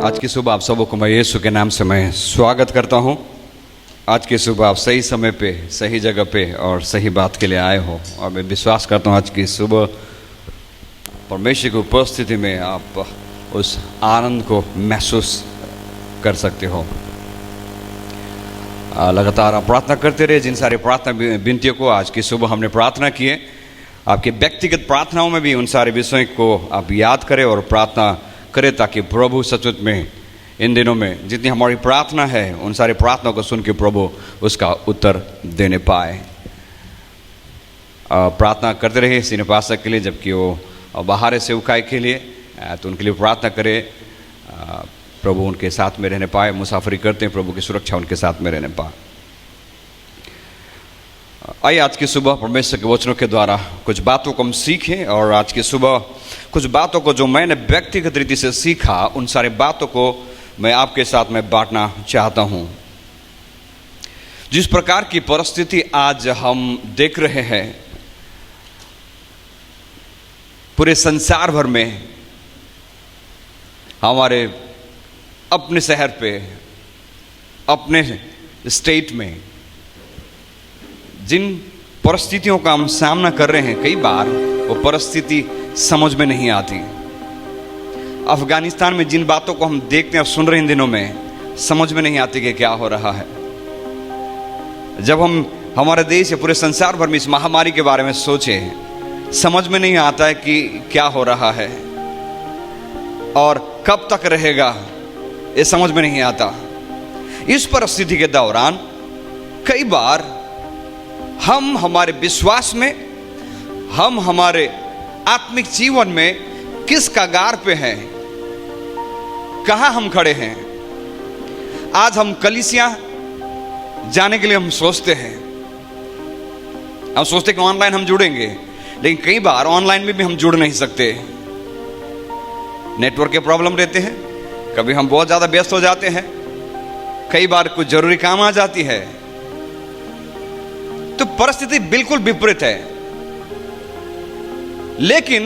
आज की सुबह आप सबों को मैं यीशु के नाम से मैं स्वागत करता हूं। आज की सुबह आप सही समय पे, सही जगह पे और सही बात के लिए आए हो और मैं विश्वास करता हूं आज की सुबह परमेश्वर की उपस्थिति में आप उस आनंद को महसूस कर सकते हो। लगातार आप प्रार्थना करते रहे। जिन सारी प्रार्थना विनतियों को आज की सुबह हमने प्रार्थना किए, आपके व्यक्तिगत प्रार्थनाओं में भी उन सारे विषयों को आप याद करें और प्रार्थना करें ताकि प्रभु सचमुच में इन दिनों में जितनी हमारी प्रार्थना है उन सारी प्रार्थनाओं को सुन के प्रभु उसका उत्तर देने पाए। प्रार्थना करते रहे सिनेपासक के लिए, जबकि वो बाहर है सेवकाई के लिए, तो उनके लिए प्रार्थना करें प्रभु उनके साथ में रहने पाए। मुसाफरी करते हैं, प्रभु की सुरक्षा उनके साथ में रहने पाए। आइए आज की सुबह परमेश्वर के वचनों के द्वारा कुछ बातों को हम सीखें और आज की सुबह कुछ बातों को जो मैंने व्यक्तिगत रीति से सीखा उन सारी बातों को मैं आपके साथ में बांटना चाहता हूं। जिस प्रकार की परिस्थिति आज हम देख रहे हैं पूरे संसार भर में, हमारे अपने शहर पे, अपने स्टेट में जिन परिस्थितियों का हम सामना कर रहे हैं, कई बार वो परिस्थिति समझ में नहीं आती। अफगानिस्तान में जिन बातों को हम देखते हैं और सुन रहे हैं इन दिनों में, समझ में नहीं आती कि क्या हो रहा है। जब हम हमारे देश या पूरे संसार भर में इस महामारी के बारे में सोचे, समझ में नहीं आता है कि क्या हो रहा है और कब तक रहेगा, ये समझ में नहीं आता। इस परिस्थिति के दौरान कई बार हम हमारे विश्वास में, हम हमारे आत्मिक जीवन में किस कगार पे हैं, कहां हम खड़े हैं। आज हम कलीसिया जाने के लिए हम सोचते हैं, हम सोचते कि ऑनलाइन हम जुड़ेंगे, लेकिन कई बार ऑनलाइन में भी हम जुड़ नहीं सकते। नेटवर्क के प्रॉब्लम रहते हैं, कभी हम बहुत ज्यादा व्यस्त हो जाते हैं, कई बार कुछ जरूरी काम आ जाती है, तो परिस्थिति बिल्कुल विपरीत है। लेकिन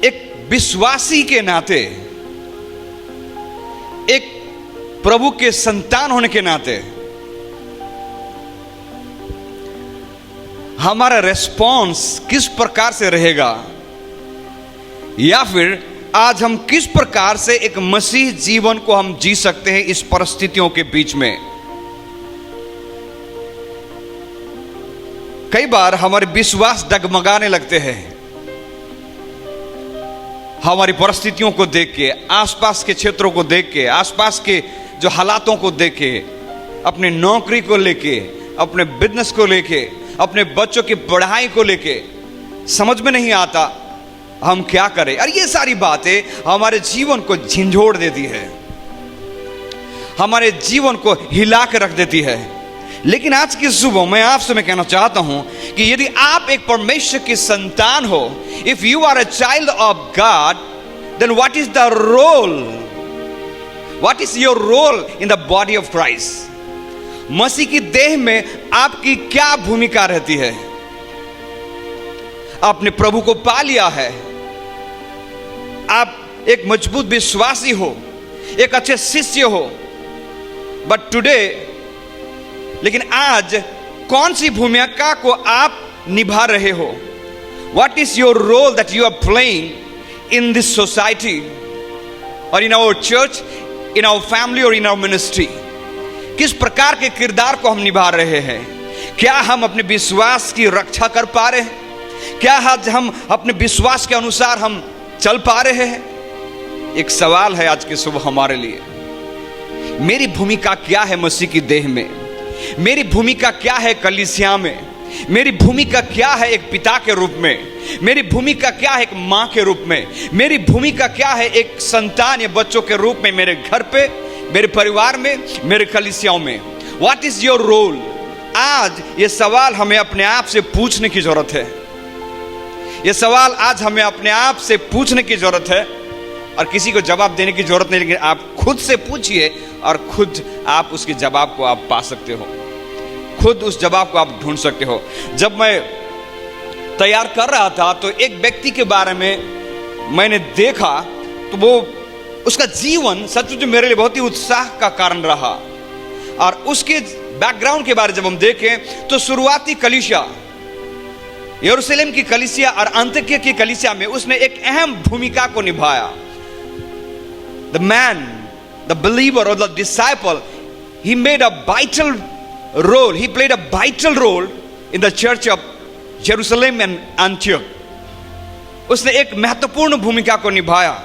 एक विश्वासी के नाते, एक प्रभु के संतान होने के नाते हमारा रेस्पॉन्स किस प्रकार से रहेगा, या फिर आज हम किस प्रकार से एक मसीह जीवन को हम जी सकते हैं इस परिस्थितियों के बीच में। कई बार हमारे विश्वास डगमगाने लगते हैं हमारी परिस्थितियों को देख के, आसपास के क्षेत्रों को देख के, आसपास के जो हालातों को देख के, अपने नौकरी को लेके, अपने बिजनेस को लेके, अपने बच्चों की पढ़ाई को लेके समझ में नहीं आता हम क्या करें। और ये सारी बातें हमारे जीवन को झिंझोड़ देती है, हमारे जीवन को हिला के रख देती है। लेकिन आज की सुबह मैं आपसे मैं कहना चाहता हूं कि यदि आप एक परमेश्वर की संतान हो, if you are a child of God, then what is the role, what is your role in the body of Christ. मसीह की देह में आपकी क्या भूमिका रहती है। आपने प्रभु को पा लिया है, आप एक मजबूत विश्वासी हो, एक अच्छे शिष्य हो, बट टुडे, लेकिन आज कौन सी भूमिका को आप निभा रहे हो। What is your role that you are playing in this society or in our church, in our family or in our ministry? किस प्रकार के किरदार को हम निभा रहे हैं। क्या हम अपने विश्वास की रक्षा कर पा रहे हैं? क्या आज हम अपने विश्वास के अनुसार हम चल पा रहे हैं? एक सवाल है आज की सुबह हमारे लिए। मेरी भूमिका क्या है मसीह की देह में? मेरी भूमिका क्या है कलीसिया में? मेरी भूमिका क्या है एक पिता के रूप में? मेरी भूमिका क्या है एक माँ के रूप में? मेरी भूमिका क्या है एक संतान या बच्चों के रूप में, मेरे घर पे, मेरे परिवार में, मेरे कलीसियाओं में? What is your role? आज ये सवाल हमें अपने आप से पूछने की जरूरत है। ये सवाल आज हमें अपने आप से पूछने की जरूरत है और किसी को जवाब देने की जरूरत नहीं, लेकिन आप खुद से पूछिए और खुद आप उसके जवाब को आप पा सकते हो, खुद उस जवाब को आप ढूंढ सकते हो। जब मैं तैयार कर रहा था तो एक व्यक्ति के बारे में मैंने देखा, तो वो उसका जीवन सचमुच मेरे लिए बहुत ही उत्साह का कारण रहा। और उसके बैकग्राउंड के बारे में जब हम देखें तो शुरुआती कलीसिया, यरूशलेम की कलीसिया और अंतकिया की कलीसिया में उसने एक अहम भूमिका को निभाया। द मैन, द बिलीवर और the disciple, he made a vital role, he played a vital role in the church of Jerusalem and Antioch. उसने एक महत्वपूर्ण भूमिका को निभाया।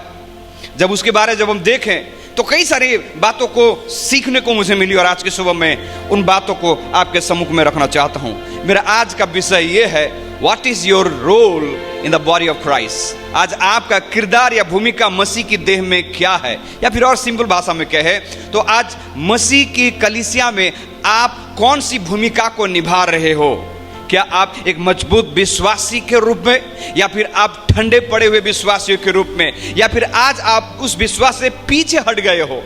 जब उसके बारे में जब हम देखें तो कई सारी बातों को सीखने को मुझे मिली और आज की सुबह में उन बातों को आपके सम्मुख में रखना चाहता हूं। मेरा आज का विषय यह है, what is your role in the body of Christ. आज आपका किरदार या भूमिका मसीह की देह में क्या है, या फिर और सिंपल भाषा में कहे तो आज मसीह की कलीसिया में आप कौन सी भूमिका को निभा रहे हो। क्या आप एक मजबूत विश्वासी के रूप में, या फिर आप ठंडे पड़े हुए विश्वासियों के रूप में, या फिर आज आप उस विश्वास से पीछे हट गए हो।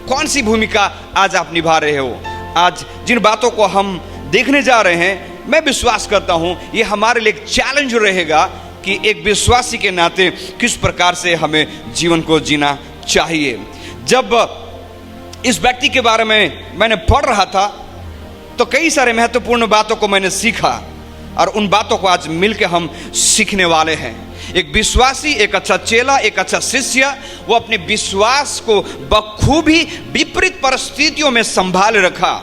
कौन सी भूमिका आज आप निभा रहे हो। आज जिन बातों को हम देखने जा रहे हैं, मैं विश्वास करता हूं ये हमारे लिए एक चैलेंज रहेगा कि एक विश्वासी के नाते किस प्रकार से हमें जीवन को जीना चाहिए। जब इस व्यक्ति के बारे में मैंने पढ़ रहा था तो कई सारे महत्वपूर्ण बातों को मैंने सीखा और उन बातों को आज मिलकर हम सीखने वाले हैं। एक विश्वासी, एक अच्छा चेला, एक अच्छा शिष्य, वो अपने विश्वास को बखूबी विपरीत परिस्थितियों में संभाल रखा।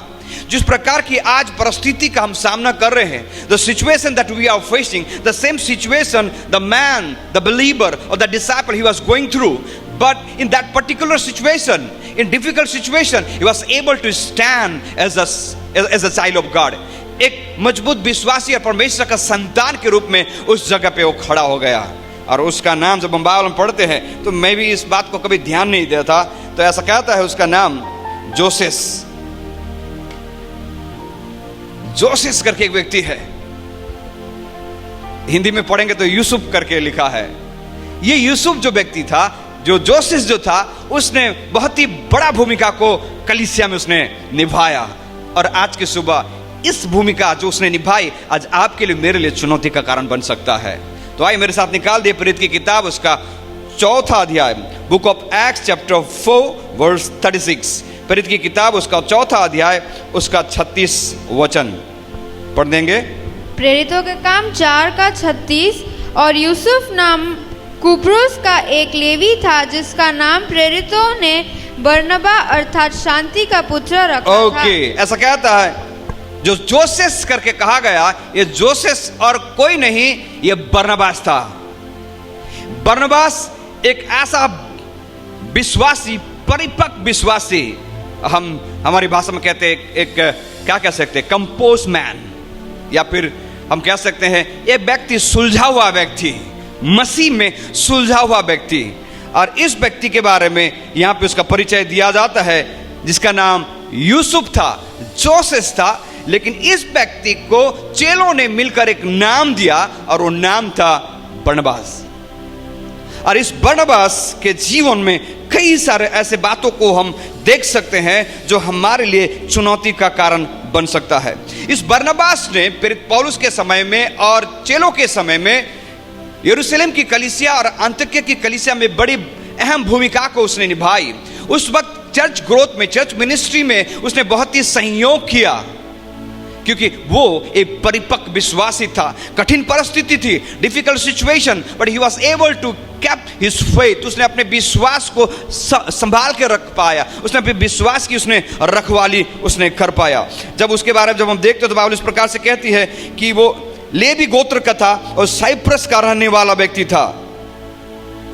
जिस प्रकार की आज परिस्थिति का हम सामना कर रहे हैं, the situation that we are facing, the same situation the man, the believer और the disciple he was going through, but in that particular situation, in difficult situation, he was able to stand as a child of God. एक मजबूत विश्वासी और परमेश्वर का संतान के रूप में उस जगह पे वो खड़ा हो गया। और उसका नाम जब हम बाइबल में पढ़ते हैं तो मैं भी इस बात को कभी ध्यान नहीं देता, तो ऐसा कहता है उसका नाम जोसेस। जोसेस करके एक व्यक्ति है, हिंदी में पढ़ेंगे तो यूसुफ करके लिखा है। ये यूसुफ जो व्यक्ति था, जो जोसेस जो था, उसने बहुत ही बड़ा भूमिका को कलीसिया में उसने निभाया। और आज की सुबह इस भूमिका जो उसने निभाई आज आपके लिए, मेरे लिए चुनौती का कारण बन सकता है। तो आइए मेरे साथ निकाल दे प्रेरित की किताब उसका 4वां अध्याय, book of Acts chapter 4 verse 36। प्रेरित की किताब उसका 4वां अध्याय उसका 36 वचन पढ़ देंगे। प्रेरितों के काम 4 का 36। और यूसुफ नाम कुप्रोस का एक लेवी था जिसका नाम प्रेरितों ने बरनबा अर्थात शांति का पुत्र रखा था। ऐसा कहता है, जो जोसेस करके कहा गया, ये जोसेस और कोई नहीं, ये बरनबास था। बरनबास एक ऐसा विश्वासी, परिपक्व विश्वासी, हम हमारी भाषा में कहते हैं एक क्या कह सकते हैं, कंपोज मैन, या फिर हम कह सकते हैं ये व्यक्ति सुलझा हुआ व्यक्ति, मसीह में सुलझा हुआ व्यक्ति। और इस व्यक्ति के बारे में यहां पे उसका परिचय दिया जाता है जिसका नाम यूसुफ था, जोसेस था, लेकिन इस व्यक्ति को चेलों ने मिलकर एक नाम दिया और वो नाम था बरनबास। और इस बरनबास के जीवन में कई सारे ऐसे बातों को हम देख सकते हैं जो हमारे लिए चुनौती का कारण बन सकता है। इस बरनबास ने प्रेरित पौलुस के समय में और चेलों के समय में यरूशलेम की कलीसिया और अंतकिया की कलीसिया में बड़ी अहम भूमिका को उसने निभाई। उस वक्त चर्च ग्रोथ में, चर्च मिनिस्ट्री में उसने बहुत ही सहयोग किया, क्योंकि वो एक परिपक्व विश्वासी था। कठिन परिस्थिति थी, difficult situation, but he was able to keep his faith. उसने अपने विश्वास को संभाल के रख पाया, उसने अपने विश्वास की उसने रखवाली उसने कर पाया। जब उसके बारे में जब हम देखते तो बाइबल इस प्रकार से कहती है कि वो लेवी गोत्र का था और साइप्रस का रहने वाला व्यक्ति था।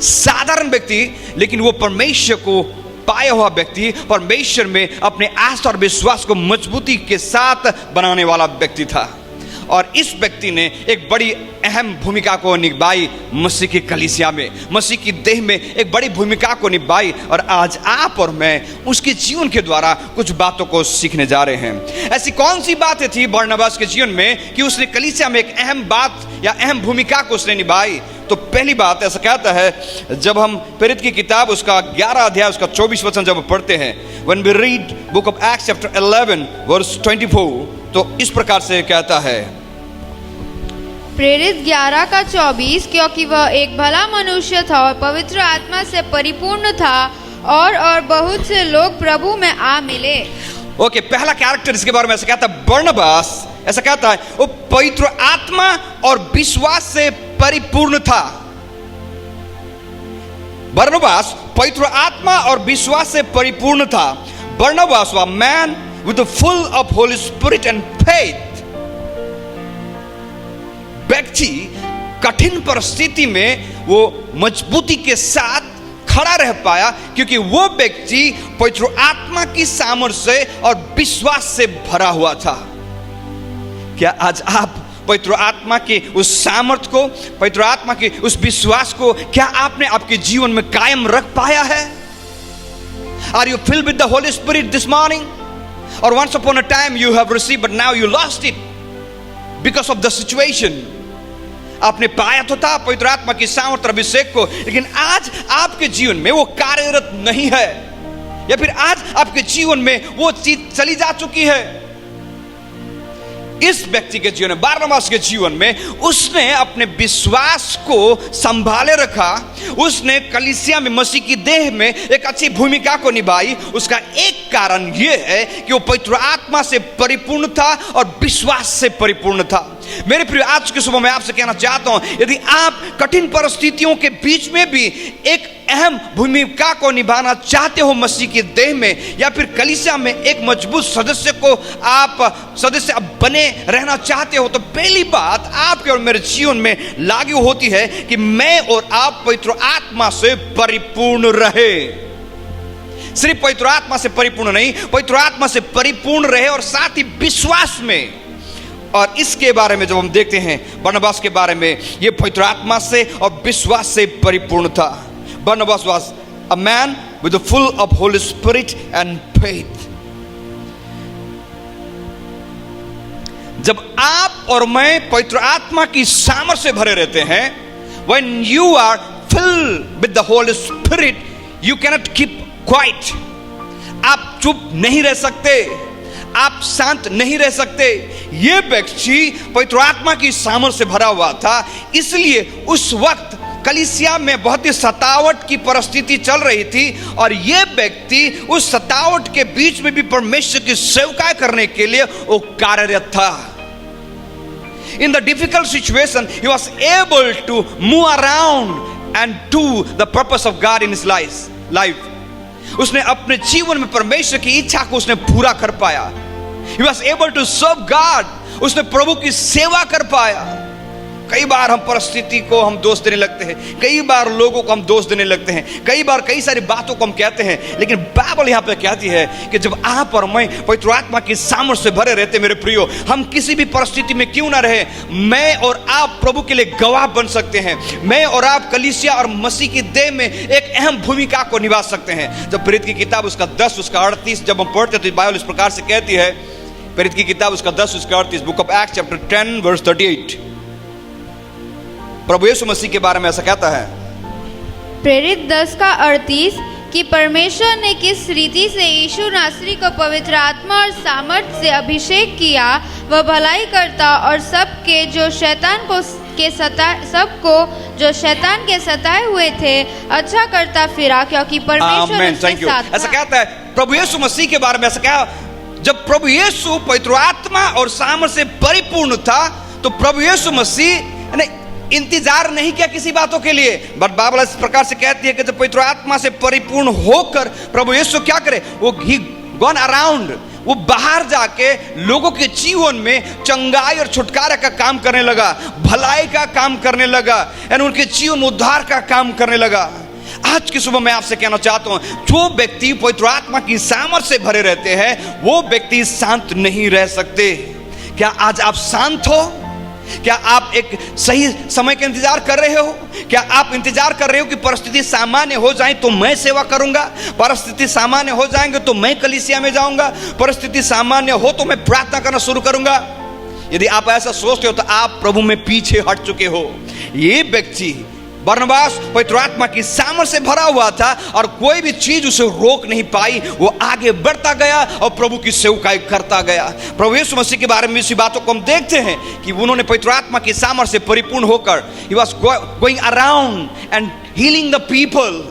साधारण व्यक्ति, लेकिन वो परमेश्वर को पाया हुआ व्यक्ति, परमेश्वर में अपने आस्था और विश्वास को मजबूती के साथ बनाने वाला व्यक्ति था। और इस व्यक्ति ने एक बड़ी अहम भूमिका को निभाई मसीह की कलीसिया में, मसीह की देह में एक बड़ी भूमिका को निभाई। और आज आप और मैं उसके जीवन के द्वारा कुछ बातों को सीखने जा रहे हैं। ऐसी कौन सी बातें थी बरनबास के जीवन में कि उसने कलीसिया में एक अहम बात या अहम भूमिका को उसने निभाई। तो पहली बात ऐसा कहता है, जब हम प्रेरित की किताब उसका 11 अध्याय उसका 24 वचन जब पढ़ते हैं, when we read book of Acts chapter 11 verse 24, तो इस प्रकार से कहता है, प्रेरित 11 का 24, क्योंकि वह एक भला मनुष्य था और पवित्र आत्मा से परिपूर्ण था और बहुत से लोग प्रभु में आ मिले। ओके, पहला कैरेक्टर इसके बारे में ऐसा कहता है, बरनबास ऐसा कहता है वो पवित्र आत्मा और विश्वास से परिपूर्ण था। बरनबास पवित्र आत्मा और विश्वास से परिपूर्ण था। बरनबास was a man with the full of Holy Spirit and faith। व्यक्ति कठिन परिस्थिति में वो मजबूती के साथ खड़ा रह पाया क्योंकि वो व्यक्ति पवित्र आत्मा की सामर्थ्य से और विश्वास से भरा हुआ था। क्या आज आप पवित्र आत्मा के उस सामर्थ्य को, पवित्र आत्मा के उस विश्वास को क्या आपने आपके जीवन में कायम रख पाया है? Are you filled with the Holy Spirit this morning? Or once upon a time you have received but now you lost it because of the situation? आपने पाया तो था पवित्र आत्मा की सामर्थ्य अभिषेक को, लेकिन आज आपके जीवन में वो कार्यरत नहीं है, या फिर आज आपके जीवन में वो चीज चली जा चुकी है। इस व्यक्ति के जीवन में, बरनबास के जीवन में, उसने अपने विश्वास को संभाले रखा। उसने कलीसिया में मसीह की देह में एक अच्छी भूमिका को निभाई। उसका एक कारण यह है कि वो पवित्र आत्मा से परिपूर्ण था और विश्वास से परिपूर्ण था। मेरे प्रिय, आज के सुबह मैं आपसे कहना चाहता हूं, यदि आप कठिन परिस्थितियों के बीच में भी एक अहम भूमिका को निभाना चाहते हो मसीह की देह में, या फिर कलीसिया में एक मजबूत सदस्य को आप सदस्य बने रहना चाहते हो, तो पहली बात आपके और मेरे जीवन में लागू होती है कि मैं और आप पवित्र आत्मा से परिपूर्ण रहे। सिर्फ पवित्र आत्मा से परिपूर्ण नहीं, पवित्र आत्मा से परिपूर्ण रहे और साथ ही विश्वास में। और इसके बारे में जब हम देखते हैं बरनबास के बारे में, ये पवित्र आत्मा से और विश्वास से परिपूर्ण था। बरनबास was a man with the full of Holy Spirit and faith। जब आप और मैं पवित्र आत्मा की सामर्थ्य से भरे रहते हैं, when you are filled with the Holy Spirit, you cannot keep quiet। आप चुप नहीं रह सकते, आप शांत नहीं रह सकते। यह व्यक्ति पवित्र आत्मा की सामर्थ्य से भरा हुआ था, इसलिए उस वक्त कलीसिया में बहुत ही सतावट की परिस्थिति चल रही थी और यह व्यक्ति उस सतावट के बीच में भी परमेश्वर की सेवकाई करने के लिए वो कार्यरत था। In the difficult situation, he was able to move around and do the purpose of God in his life। उसने अपने जीवन में परमेश्वर की इच्छा को उसने पूरा कर पाया। He was able to serve God। उसने प्रभु की सेवा कर पाया। कई बार हम परिस्थिति को हम दोष देने लगते हैं, कई बार लोगों को हम दोष देने लगते हैं, कई बार कई सारी बातों को हम कहते हैं, लेकिन बाइबल यहाँ पे कहती है कि जब आप और मैं पवित्र आत्मा की सामर्थ्य से भरे रहते, मेरे प्रियो, हम किसी भी परिस्थिति में क्यों ना रहे, मैं और आप प्रभु के लिए गवाह बन सकते हैं। मैं और आप कलीसिया और मसीह की देह में एक अहम भूमिका को निभा सकते हैं। जब प्रेरित की किताब उसका 10 उसका 38 जब हम पढ़ते तो बाइबल इस प्रकार से कहती है, प्रेरित की किताब उसका 10 उसका 38, book of Acts chapter 10 verse 38, प्रभु यीशु मसीह के बारे में ऐसा कहता है। प्रेरित 10 का 38 कि परमेश्वर ने किस रीति से यीशु नासरी को पवित्र आत्मा और सामर्थ्य से अभिषेक किया, वह भलाई करता और सबको जो शैतान के सताए हुए थे अच्छा करता फिरा, क्योंकि परमेश्वर उसके साथ था। ऐसा कहता है प्रभु यीशु मसीह के बारे में। ऐसा कहा, जब प्रभु यीशु पवित्र आत्मा और सामर्थ्य से परिपूर्ण था, तो प्रभु यीशु मसीह ने इंतजार नहीं किया किसी बातों के लिए, बट बाइबल इस प्रकार से कहती है कि जब पवित्र आत्मा से परिपूर्ण होकर प्रभु यीशु क्या करे, वो ही गॉन अराउंड, वो बाहर जाके लोगों के जीवन में चंगाई और छुटकारा का काम करने लगा, भलाई का काम करने लगा, यानी उनके जीवन उद्धार का काम करने लगा। आज की सुबह मैं आपसे कहना चाहता हूं, जो व्यक्ति पवित्र आत्मा की सामर्थ्य से भरे रहते हैं वो व्यक्ति शांत नहीं रह सकते। क्या आज आप शांत हो? क्या आप एक सही समय का इंतजार कर रहे हो? क्या आप इंतजार कर रहे हो कि परिस्थिति सामान्य हो जाए तो मैं सेवा करूंगा, परिस्थिति सामान्य हो जाएंगे तो मैं कलीसिया में जाऊंगा, परिस्थिति सामान्य हो तो मैं प्रार्थना करना शुरू करूंगा? यदि आप ऐसा सोचते हो तो आप प्रभु में पीछे हट चुके हो। ये व्यक्ति बरनबास पवित्र आत्मा की सामर्थ्य से भरा हुआ था और कोई भी चीज उसे रोक नहीं पाई, वो आगे बढ़ता गया और प्रभु की सेवकाई करता गया। प्रभु यीशु मसीह के बारे में इसी बातों को हम देखते हैं कि उन्होंने पवित्र आत्मा की सामर्थ्य से परिपूर्ण होकर he was going around and healing the people,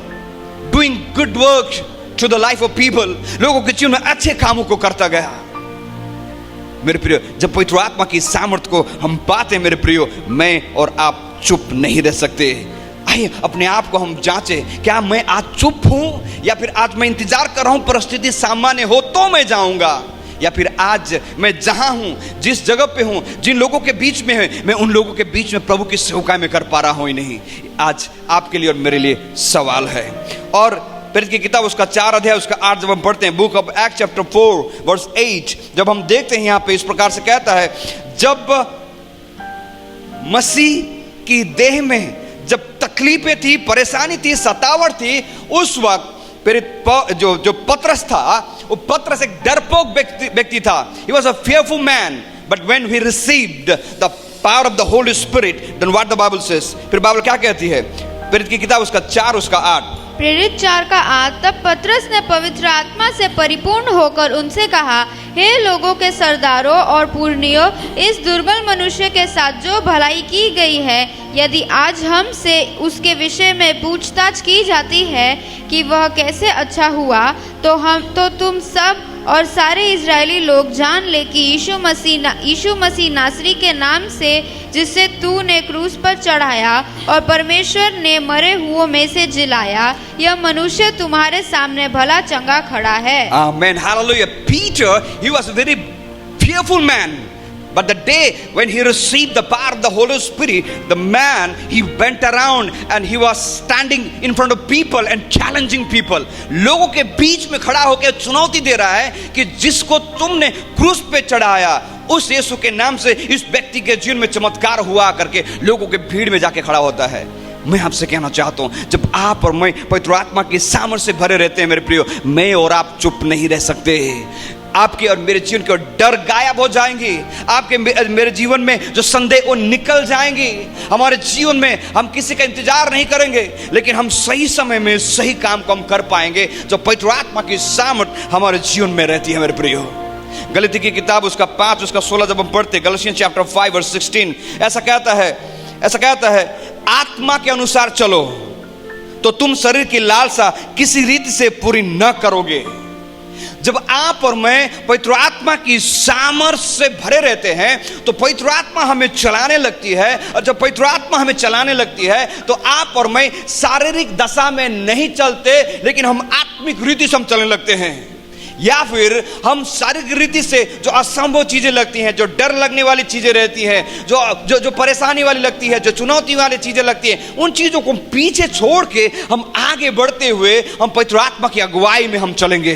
doing good work to the life of people, लोगों के जीवन में अच्छे कामों को करता गया। मेरे प्रियो, जब पवित्र आत्मा की सामर्थ्य को हम पाते हैं मेरे प्रियो, मैं और आप चुप नहीं रह सकते। आइए अपने आप को हम जांचें, क्या मैं आज चुप हूं या फिर आज मैं इंतजार कर रहा हूं परिस्थिति सामान्य हो तो मैं जाऊंगा, या फिर आज मैं जहां हूं, जिस जगह पे हूं, जिन लोगों के बीच में है, मैं उन लोगों के बीच में प्रभु की सेवकाई में कर पा रहा हूं ही नहीं। आज आपके लिए और मेरे लिए सवाल है। और प्रेरित की किताब उसका 4 अध्याय उसका 8 जब हम पढ़ते हैं, book of Act chapter 4 verse 8, जब हम देखते हैं यहाँ पे इस प्रकार से कहता है, जब मसीह की देह में जब तकलीफें थी, परेशानी थी, सतावट थी, उस वक्त जो पतरस था, वो पतरस एक डरपोक व्यक्ति था। He was a fearful man, but when he received the power of the Holy Spirit, then what the Bible says, फिर बाइबल क्या कहती है? प्रेरित की किताब उसका 4 उसका 8, प्रेरित 4 का 8, तब पतरस ने पवित्र आत्मा से परिपूर्ण होकर उनसे कहा, हे लोगों के सरदारों और पुरनियों, इस दुर्बल मनुष्य के साथ जो भलाई की गई है, यदि आज हमसे उसके विषय में पूछताछ की जाती है कि वह कैसे अच्छा हुआ, तो तुम सब और सारे इजरायली लोग जान ले कि यीशु मसीह नासरी के नाम से, जिसे तूने क्रूस पर चढ़ाया और परमेश्वर ने मरे हुओं में से जिलाया, यह मनुष्य तुम्हारे सामने भला चंगा खड़ा है। Amen, hallelujah. Peter, he was a very fearful man. But the day when he received the power of the Holy Spirit, the man, he went around and he was standing in front of people and challenging people. लोगों के बीच में खड़ा होकर चुनौती दे रहा है कि जिसको तुमने क्रूस पे चढ़ाया, उस यीशु के नाम से इस व्यक्ति के जीवन में चमत्कार हुआ करके लोगों के भीड़ में जाके खड़ा होता है। मैं आपसे कहना चाहता हूं, जब आप और मैं पवित्र आत्मा की सामर्थ्य से भरे रहते हैं मेरे प्रियो, मैं और आप चुप नहीं रह सकते। आपके और मेरे जीवन के डर गायब हो जाएंगे, आपके मेरे जीवन में जो संदेह वो निकल जाएंगे। हमारे जीवन में हम किसी का इंतजार नहीं करेंगे, लेकिन हम सही समय में सही काम को हम कर पाएंगे जो पवित्र आत्मा की सामर्थ्य हमारे जीवन में रहती है मेरे प्रियो। गलती की किताब उसका 5 उसका 16 जब हम पढ़ते, गलतियंस चैप्टर 5 वर्स 16, ऐसा कहता है, आत्मा के अनुसार चलो तो तुम शरीर की लालसा किसी रीति से पूरी न करोगे। जब आप और मैं पवित्र आत्मा की सामर्थ्य से भरे रहते हैं तो पवित्र आत्मा हमें चलाने लगती है, और जब पवित्र आत्मा हमें चलाने लगती है तो आप और मैं शारीरिक दशा में नहीं चलते, लेकिन हम आत्मिक रीति से हम चलने लगते हैं। या फिर हम शारीरिक रीति से जो असंभव चीजें लगती हैं, जो डर लगने वाली चीजें रहती हैं, जो परेशानी वाली लगती है, जो चुनौती वाली चीजें लगती हैं, उन चीजों को पीछे छोड़ के हम आगे बढ़ते हुए हम पवित्र आत्मा की अगुवाई में हम चलेंगे।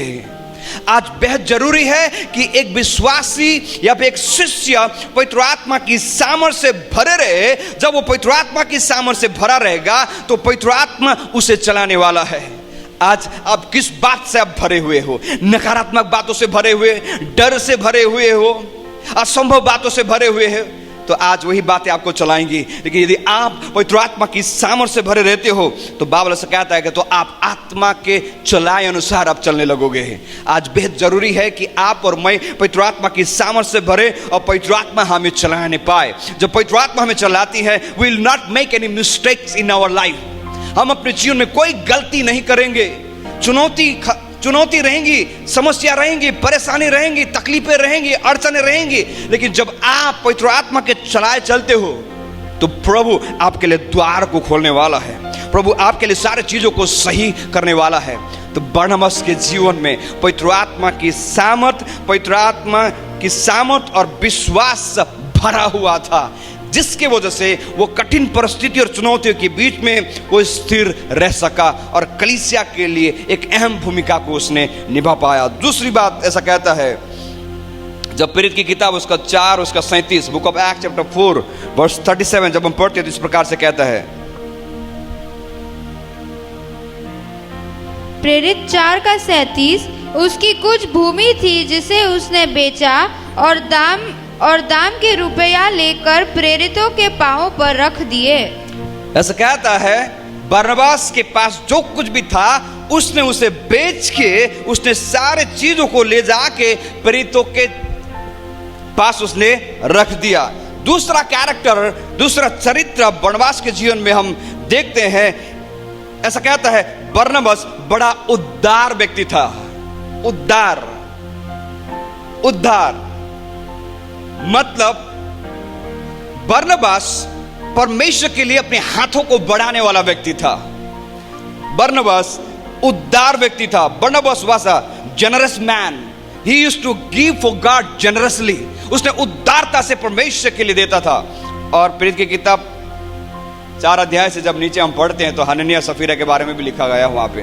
आज बेहद जरूरी है कि एक विश्वासी या फिर एक शिष्य पवित्र आत्मा की सामर्थ्य से भरे रहे। जब वो पवित्र आत्मा की सामर्थ्य से भरा रहेगा तो पवित्र आत्मा उसे चलाने वाला है। आज आप किस बात से आप भरे हुए हो? नकारात्मक बातों से भरे हुए, डर से भरे हुए हो, असंभव बातों से भरे हुए हो, तो आज वही बातें आपको चलाएंगी। लेकिन यदि आप पवित्र आत्मा की सामर्थ्य से भरे रहते हो तो बाइबल से कहता है कि तो आप आत्मा के चलाए अनुसार आप चलने लगोगे। आज बेहद जरूरी है कि आप और मैं पवित्र आत्मा की सामर्थ्य से भरे और पवित्र आत्मा हमें चलाने पाए। जब पवित्र आत्मा हमें चलाती है, we will not make any mistakes in our life. हम अपने जीवन में कोई गलती नहीं करेंगे। चुनौती रहेंगी, समस्या रहेंगी, परेशानी रहेंगी, तकलीफें रहेंगी, अड़चने रहेंगी, लेकिन जब आप पवित्र आत्मा के चलाए चलते हो तो प्रभु आपके लिए द्वार को खोलने वाला है। प्रभु आपके लिए सारी चीजों को सही करने वाला है। तो बरनबास के जीवन में पवित्र आत्मा की सामर्थ और विश्वास भरा हुआ था, जिसके वजह से वो कठिन परिस्थिति और चुनौतियों के बीच में वो स्थिर रह सका और कलीसिया के लिए एक अहम भूमिका को उसने निभा पाया। दूसरी बात ऐसा कहता है, जब प्रेरित की किताब उसका 4 उसका 37, book of Act chapter 4 verse 37 जब हम पढ़ते हैं तो इस प्रकार से कहता है, प्रेरित 4 का 37, उसकी कुछ भूमि थी जिसे उसने बेचा और दाम के रुपया लेकर प्रेरितों के पांवों पर रख दिए। ऐसा कहता है, बरनबास के पास जो कुछ भी था उसने उसे बेच के उसने सारे चीजों को ले जाके प्रेरितों के पास उसने रख दिया। दूसरा कैरेक्टर, दूसरा चरित्र बरनबास के जीवन में हम देखते हैं, ऐसा कहता है बरनबास बड़ा उदार व्यक्ति था। उदार, उद्धार मतलब बरनबास परमेश्वर के लिए अपने हाथों को बढ़ाने वाला व्यक्ति था। बरनबास उदार व्यक्ति था। Barnabas was a generous man. He used to give for God generously. उसने उदारता से परमेश्वर के लिए देता था। और प्रेरित की किताब 4 अध्याय से जब नीचे हम पढ़ते हैं तो हनन्याह सफीरा के बारे में भी लिखा गया वहां पे।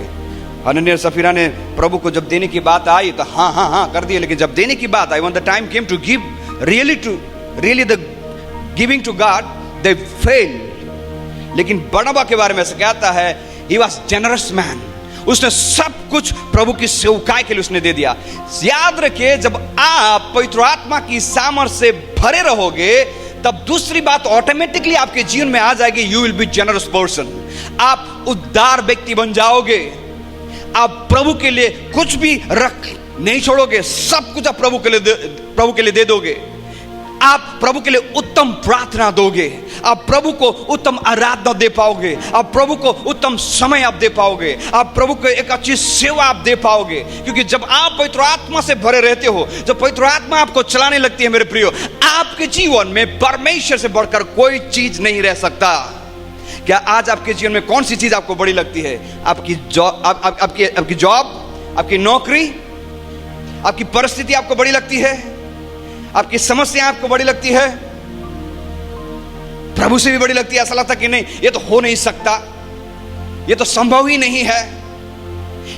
हनन्याह सफीरा ने प्रभु को जब देने की बात आई तो हाँ कर दिया, लेकिन जब देने की बात आई, when the time came to give really the giving to God, they failed. लेकिन बरनबा के बारे में ऐसा कहता है he was generous man. उसने सब कुछ प्रभु की सेवकाई के लिए उसने दे दिया। याद रखिए, जब आप पवित्र आत्मा की सामर्थ से भरे रहोगे तब दूसरी बात ऑटोमेटिकली आपके जीवन में आ जाएगी, you will be generous person. आप उदार व्यक्ति बन जाओगे। आप प्रभु के लिए कुछ भी रख नहीं छोड़ोगे, सब कुछ आप प्रभु के लिए दे दोगे। आप प्रभु के लिए उत्तम प्रार्थना दोगे, आप प्रभु को उत्तम आराधना दे पाओगे, आप प्रभु को उत्तम समय आप दे पाओगे, आप प्रभु को एक अच्छी सेवा आप दे पाओगे। क्योंकि जब आप पवित्र आत्मा से भरे रहते हो, जब पवित्र आत्मा आपको चलाने लगती है मेरे प्रियो, आपके जीवन में परमेश्वर से बढ़कर कोई चीज नहीं रह सकता। क्या आज आपके जीवन में कौन सी चीज आपको बड़ी लगती है? आपकी जॉब, आपकी नौकरी, आपकी परिस्थिति आपको बड़ी लगती है? आपकी समस्या आपको बड़ी लगती है? प्रभु से भी बड़ी लगती है? ऐसा लगता कि नहीं, ये तो हो नहीं सकता, ये तो संभव ही नहीं है।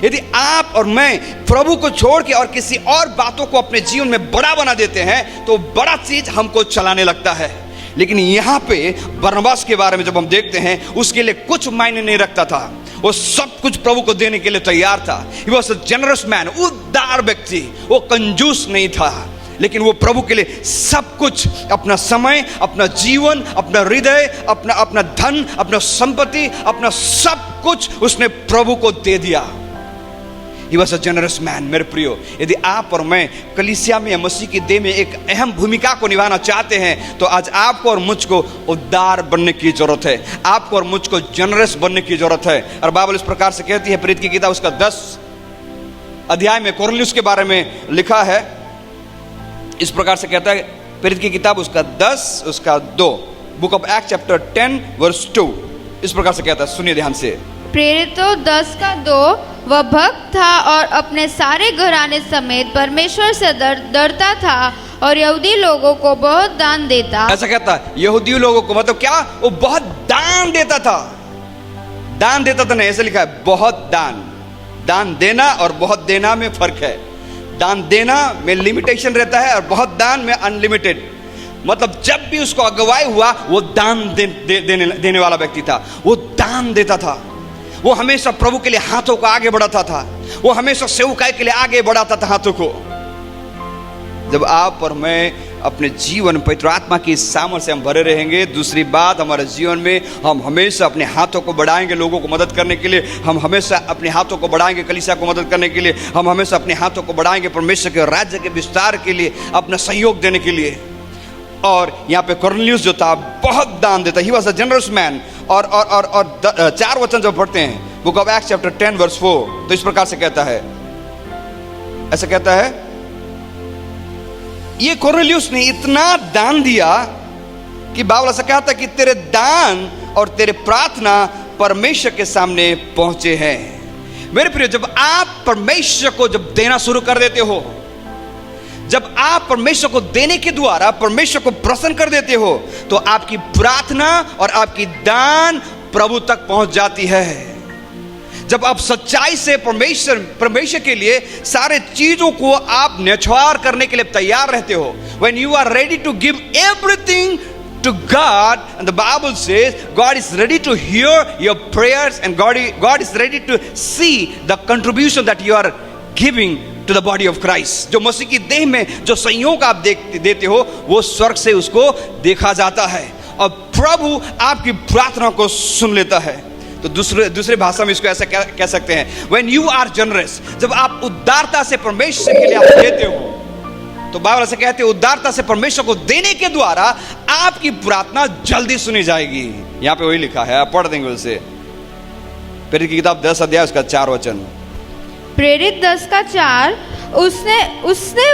यदि आप और मैं प्रभु को छोड़ के और किसी और बातों को अपने जीवन में बड़ा बना देते हैं तो बड़ा चीज हमको चलाने लगता है। लेकिन यहां पे बरनबास के बारे में जब हम देखते हैं, उसके लिए कुछ मायने नहीं रखता था, वो सब कुछ प्रभु को देने के लिए तैयार था। He was a generous man, उदार व्यक्ति, वो कंजूस नहीं था, लेकिन वो प्रभु के लिए सब कुछ, अपना समय, अपना जीवन, अपना हृदय, अपना धन, अपना संपत्ति, अपना सब कुछ उसने प्रभु को दे दिया। He was a generous man। मेरे प्रियो, यदि आप और मैं कलीसिया में, मसीह की देह में एक अहम भूमिका को निभाना चाहते हैं तो आज आपको और मुझको उदार बनने की जरूरत है, आपको और मुझको जनरस बनने की जरूरत है। और बाइबल इस प्रकार से कहती है, प्रेरित की किताब उसका 10 अध्याय में कुरनेलियुस के बारे में लिखा है। इस प्रकार से कहता है, प्रेरित की किताब उसका 10 उसका 2, book of Act chapter 10 verse 2 इस प्रकार से कहता है, सुनिए ध्यान से। प्रेरितों 10 का 2, वह भक्त था और अपने सारे घराने समेत परमेश्वर से डरता था और यहूदी लोगों को बहुत दान देता। ऐसा कहता है, यहूदी लोगों को, मतलब क्या? वो बहुत दान देता था। दान देता था नहीं, ऐसे लिखा है बहुत दान। दान देना और बहुत देना में फर्क है। दान देना में लिमिटेशन रहता है और बहुत दान में अनलिमिटेड। मतलब जब भी उसको अगुवाई हुआ वो दान देने वाला व्यक्ति था, वो दान देता था। वो हमेशा प्रभु के लिए हाथों को आगे बढ़ाता था, वो हमेशा सेवकाई के लिए आगे बढ़ाता था हाथों को। जब आप और मैं अपने जीवन पवित्र आत्मा की सामर्थ से हम भरे रहेंगे, दूसरी बात, हमारे जीवन में हम हमेशा अपने हाथों को बढ़ाएंगे लोगों को मदद करने के लिए, हम हमेशा अपने हाथों को बढ़ाएंगे कलीसिया को मदद करने के लिए, हम हमेशा अपने हाथों को बढ़ाएंगे परमेश्वर के राज्य के विस्तार के लिए, अपना सहयोग देने के लिए। और यहाँ पे कुरनेलियुस जो था बहुत दान देता, he was a generous man. और 4 वचन जब पढ़ते हैं book of Act chapter 10 verse 4 तो इस प्रकार से कहता है, ऐसा कहता है, ये कुरनेलियुस ने इतना दान दिया कि बाइबल ऐसा कहता है कि तेरे दान और तेरे प्रार्थना परमेश्वर के सामने पहुंचे हैं। मेरे प्रिय, जब आप परमेश्वर को जब देना शुरू कर देते हो, जब आप परमेश्वर को देने के द्वारा परमेश्वर को प्रसन्न कर देते हो तो आपकी प्रार्थना और आपकी दान प्रभु तक पहुंच जाती है। जब आप सच्चाई से परमेश्वर के लिए सारे चीजों को आप न्यौछावर करने के लिए तैयार रहते हो, when you are ready to give everything to God, and the Bible says God is ready to hear your prayers and God is ready to see the contribution that you are giving to the body of Christ। जो मसीह की देह में जो संयोग आप देते हो वो स्वर्ग से उसको देखा जाता है और प्रभु आपकी प्रार्थना को सुन लेता है। तो दूसरे भाषा में इसको ऐसा कह सकते हैं, when you are generous, जब आप उदारता से परमेश्वर के लिए आप देते हो तो बाइबल ऐसा कहते हैं, उदारता से परमेश्वर को देने के द्वारा आपकी प्रार्थना जल्दी सुनी जाएगी। यहाँ पे वही लिखा है, आप पढ़ देंगे उसे। प्रेरित की किताब 10 अध्याय उसका 4 वचन। प्रेरित 10:4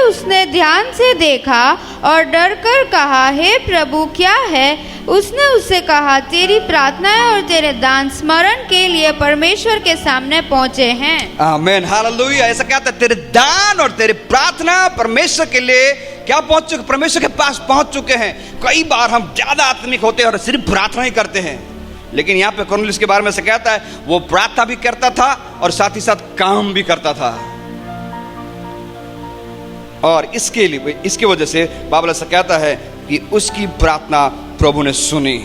उसने ध्यान से देखा और डर कर कहा, हे प्रभु क्या है? उसने उससे कहा, तेरी प्रार्थनाएं और तेरे दान स्मरण के लिए परमेश्वर के सामने पहुंचे हैं। आमीन, हालेलुया। ऐसा कहता है, तेरे दान और तेरी प्रार्थना परमेश्वर के लिए क्या पहुंच चुके, परमेश्वर के पास पहुंच चुके हैं। कई बार हम ज्यादा आत्मिक होते हैं और सिर्फ प्रार्थना ही करते हैं, लेकिन यहाँ पे कुरनेलियुस के बारे में से कहता है वो प्रार्थना भी करता था और साथ ही साथ काम भी करता था। और इसके वजह से बाइबल ऐसा कहता है कि उसकी प्रार्थना प्रभु ने सुनी।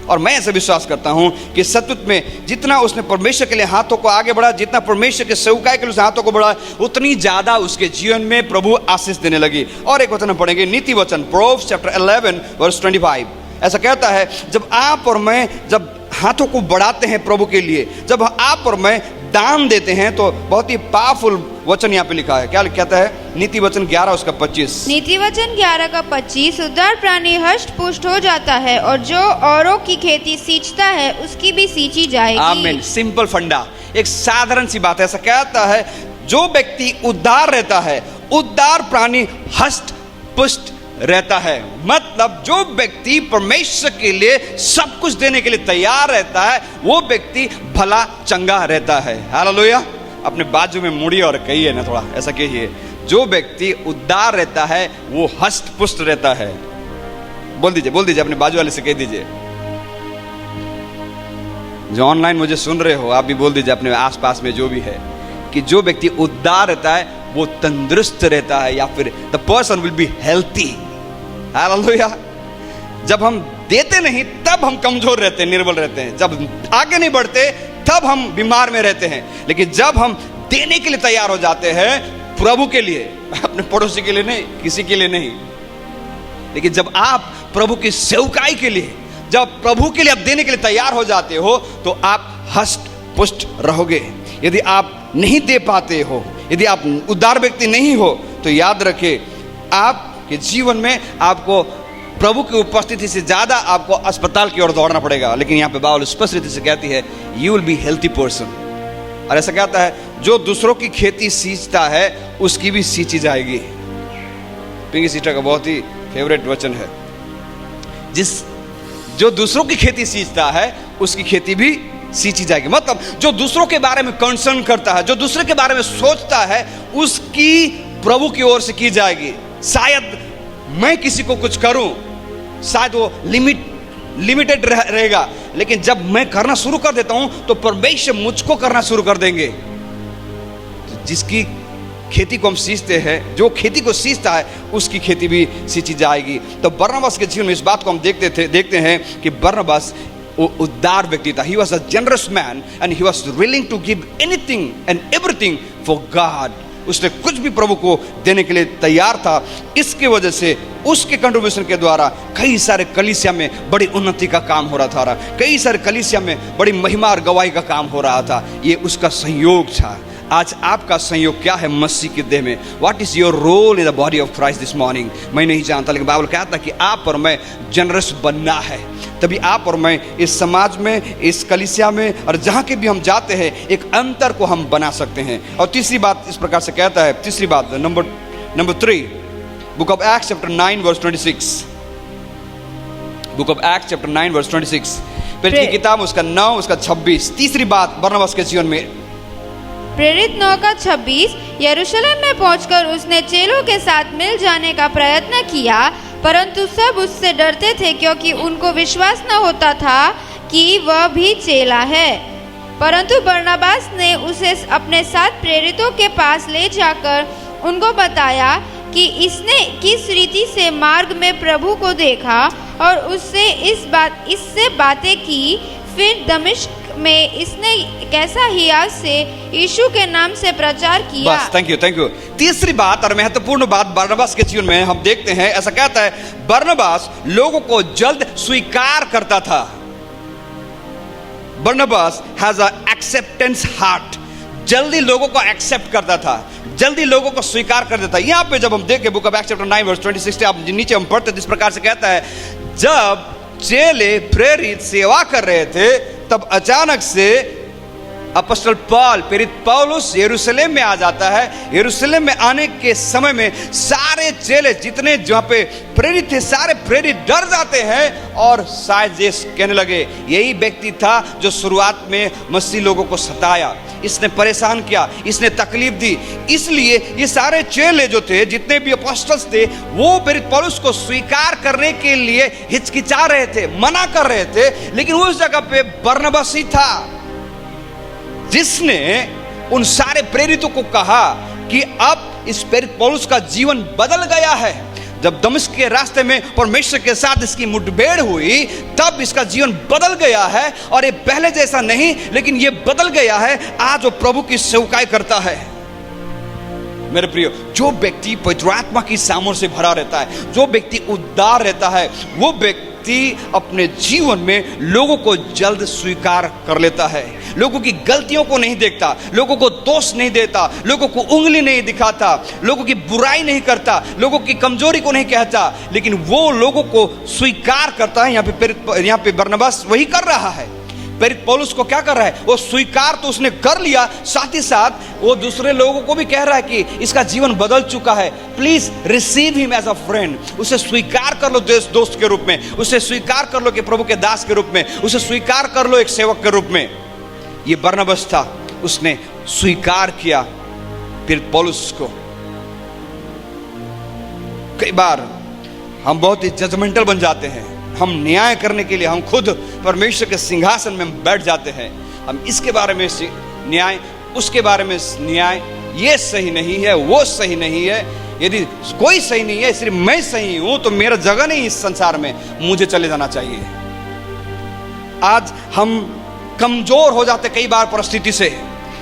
और मैं ऐसा विश्वास करता हूं कि सतुत में जितना उसने परमेश्वर के लिए हाथों को आगे बढ़ा, जितना परमेश्वर के सेवकाई के लिए उसने हाथों को बढ़ा, उतनी ज्यादा उसके जीवन में प्रभु आशीष देने लगी। और एक वचन पढ़ेंगे, नीति वचन, प्रोवर्ब्स चैप्टर 11 वर्स 25। ऐसा कहता है, जब आप और मैं जब हाथों को बढ़ाते हैं प्रभु के लिए, जब आप और मैं दान देते हैं, तो बहुत ही पावरफुल वचन यहाँ पे लिखा है। क्या कहता है? नीति वचन 11 उसका 25। नीति वचन 11:25, उदार प्राणी हष्ट पुष्ट हो जाता है और जो औरों की खेती सींचता है उसकी भी सींची जाएगी। आमीन। सिंपल फंडा, एक साधारण सी बात है। ऐसा कहता है, जो व्यक्ति उदार रहता है, उदार प्राणी हष्ट पुष्ट रहता है। मतलब जो व्यक्ति परमेश्वर के लिए सब कुछ देने के लिए तैयार रहता है, वो व्यक्ति भला चंगा रहता है। हालेलुया। अपने बाजू में मुड़िए और कहिए ना, थोड़ा ऐसा कहिए, जो व्यक्ति उदार रहता है वो हष्ट पुष्ट रहता है। बोल दीजिए अपने बाजू वाले से कह दीजिए। जो ऑनलाइन मुझे सुन रहे हो, आप भी बोल दीजिए अपने आसपास में जो भी है, कि जो व्यक्ति उदार रहता है वो तंदुरुस्त रहता है, या फिर the person will be healthy. Hallelujah. जब हम देते नहीं तब हम कमजोर रहते हैं, निर्बल रहते हैं। जब आगे नहीं बढ़ते तब हम बीमार में रहते हैं। लेकिन जब हम देने के लिए तैयार हो जाते हैं प्रभु के लिए, अपने पड़ोसी के लिए नहीं, किसी के लिए नहीं, लेकिन जब आप प्रभु की सेवकाई के लिए, जब प्रभु के लिए आप देने के लिए तैयार हो जाते हो, तो आप हष्ट पुष्ट रहोगे। यदि आप नहीं दे पाते हो, यदि आप उदार व्यक्ति नहीं हो, तो याद रखें आपके जीवन में आपको प्रभु की उपस्थिति से ज्यादा आपको अस्पताल की ओर दौड़ना पड़ेगा। लेकिन यहाँ पे बाइबल स्पष्ट रीति से कहती है, you will be healthy person. और ऐसा कहता है, जो दूसरों की खेती सींचता है उसकी भी सींची जाएगी। पिंकी सीटर का बहुत ही फेवरेट वचन है, जो दूसरों की खेती सींचता है उसकी खेती भी सींची जाएगी। मतलब जो दूसरों के बारे में कंसर्न करता है, जो दूसरे के बारे में सोचता है, उसकी प्रभु की ओर से की जाएगी। शायद मैं किसी को कुछ करूं, शायद वो लिमिटेड रहेगा, लेकिन जब मैं करना शुरू कर देता हूं तो परमेश्वर मुझको करना शुरू कर देंगे। तो जिसकी खेती को हम सींचते हैं, जो खेती को सींचता है उसकी खेती भी सींची जाएगी। तो बरनबास के जीवन में इस बात को हम देखते हैं कि बरनबास वो उदार व्यक्ति था। He was a generous man and he was willing to give anything and everything for God. उसने कुछ भी प्रभु को देने के लिए तैयार था। इसके वजह से उसके कंट्रीब्यूशन के द्वारा कई सारे कलीसिया में बड़ी उन्नति का काम हो रहा था, कई सारे कलीसिया में बड़ी महिमा और गवाही का काम हो रहा था। ये उसका संयोग था। आज आपका संयोग क्या है मसीह के देह में? What is your role in the body of Christ this morning? मैं नहीं जानता, लेकिन बाइबल कहता है कि आप और मैं जनरस बनना है। तभी आप और मैं इस समाज में, इस कलीसिया में और जहाँ के भी हम जाते हैं, एक अंतर को हम बना सकते हैं। और तीसरी बात इस प्रकार से कहता है, तीसरी बात number 3, book of Acts chapter 9 verse 26। Book of Acts chapter 9 verse 26, प्रेरित की किताब उसका 9 उसका 26। तीसरी बात बरनबास के जीवन में, प्रेरित 9:26, यरूशलेम में पहुंचकर उसने चेलों के साथ मिल जाने का प्रयत्न किया, परंतु सब उससे डरते थे क्योंकि उनको विश्वास न होता था कि वह भी चेला है। परंतु बरनबास ने उसे अपने साथ प्रेरितों के पास ले जाकर उनको बताया कि इसने किस रीति से मार्ग में प्रभु को देखा और इससे बातें की। फिर दमिश्क में इसने कैसा हियाज से यीशु के नाम से प्रचार किया। बस, थैंक यू। तीसरी बात और महत्वपूर्ण बात बरनबास के जीवन में हम देखते हैं। ऐसा कहता है, बरनबास लोगों को जल्द स्वीकार करता था। बरनबास हैज अ एक्सेप्टेंस हार्ट। जल्दी लोगों को एक्सेप्ट करता था, जल्दी लोगों को स्वीकार कर देता। यहाँ पे जब हम देखें book of Acts chapter 9 verse 26, आप नीचे हम पढ़ते इस प्रकार से कहता है, जब चेले प्रेरित सेवा कर रहे थे तब अचानक से अपॉस्टल पॉल प्रेरित पौलुस यरूशलेम में आ जाता है। यरूशलेम में आने के समय में सारे चेले जितने जहाँ पे प्रेरित थे, सारे प्रेरित डर जाते हैं और शायद ये कहने लगे यही व्यक्ति था जो शुरुआत में मसीह लोगों को सताया, इसने परेशान किया, इसने तकलीफ दी। इसलिए ये सारे चेले जो थे, जितने भी अपॉस्टल्स थे, वो प्रेरित पौलुस को स्वीकार करने के लिए हिचकिचा रहे थे, मना कर रहे थे। लेकिन उस जगह पे बरनबास ही था जिसने उन सारे प्रेरितों को कहा कि अब इस प्रेरित पौलुस का जीवन बदल गया है। जब दमिश्क के रास्ते में परमेश्वर के साथ इसकी मुठभेड़ हुई, तब इसका जीवन बदल गया है और ये पहले जैसा नहीं, लेकिन ये बदल गया है। आज वो प्रभु की सेवकाई करता है। मेरे प्रियो, जो व्यक्ति पवित्र आत्मा की सामर्थ से भरा रहता है, जो व्यक्ति उदार रहता है, वो व्यक्ति अपने जीवन में लोगों को जल्द स्वीकार कर लेता है, लोगों की गलतियों को नहीं देखता, लोगों को दोष नहीं देता, लोगों को उंगली नहीं दिखाता, लोगों की बुराई नहीं करता, लोगों की कमजोरी को नहीं कहता, लेकिन वो लोगों को स्वीकार करता है। यहाँ पे बरनबास वही कर रहा है। प्रेरित पौलुस को क्या कर रहा है? वो स्वीकार तो उसने कर लिया, साथ ही साथ वो दूसरे लोगों को भी कह रहा है कि इसका जीवन बदल चुका है, please receive him as a friend. उसे स्वीकार कर लो दोस्त के रूप में, उसे स्वीकार कर लो कि प्रभु के दास के रूप में, उसे स्वीकार कर लो एक सेवक के रूप में। ये बरनबास था, उसने स्वीकार किया प्रेरित पौलुस को। कई बार हम बहुत ही जजमेंटल बन जाते हैं, हम न्याय करने के लिए हम खुद परमेश्वर के सिंहासन में बैठ जाते हैं। हम इसके बारे में न्याय, उसके बारे में न्याय, ये सही नहीं है, वो सही नहीं है। यदि कोई सही नहीं है, सिर्फ मैं सही हूं, तो मेरा जगह नहीं इस संसार में, मुझे चले जाना चाहिए। आज हम कमजोर हो जाते कई बार परिस्थिति से।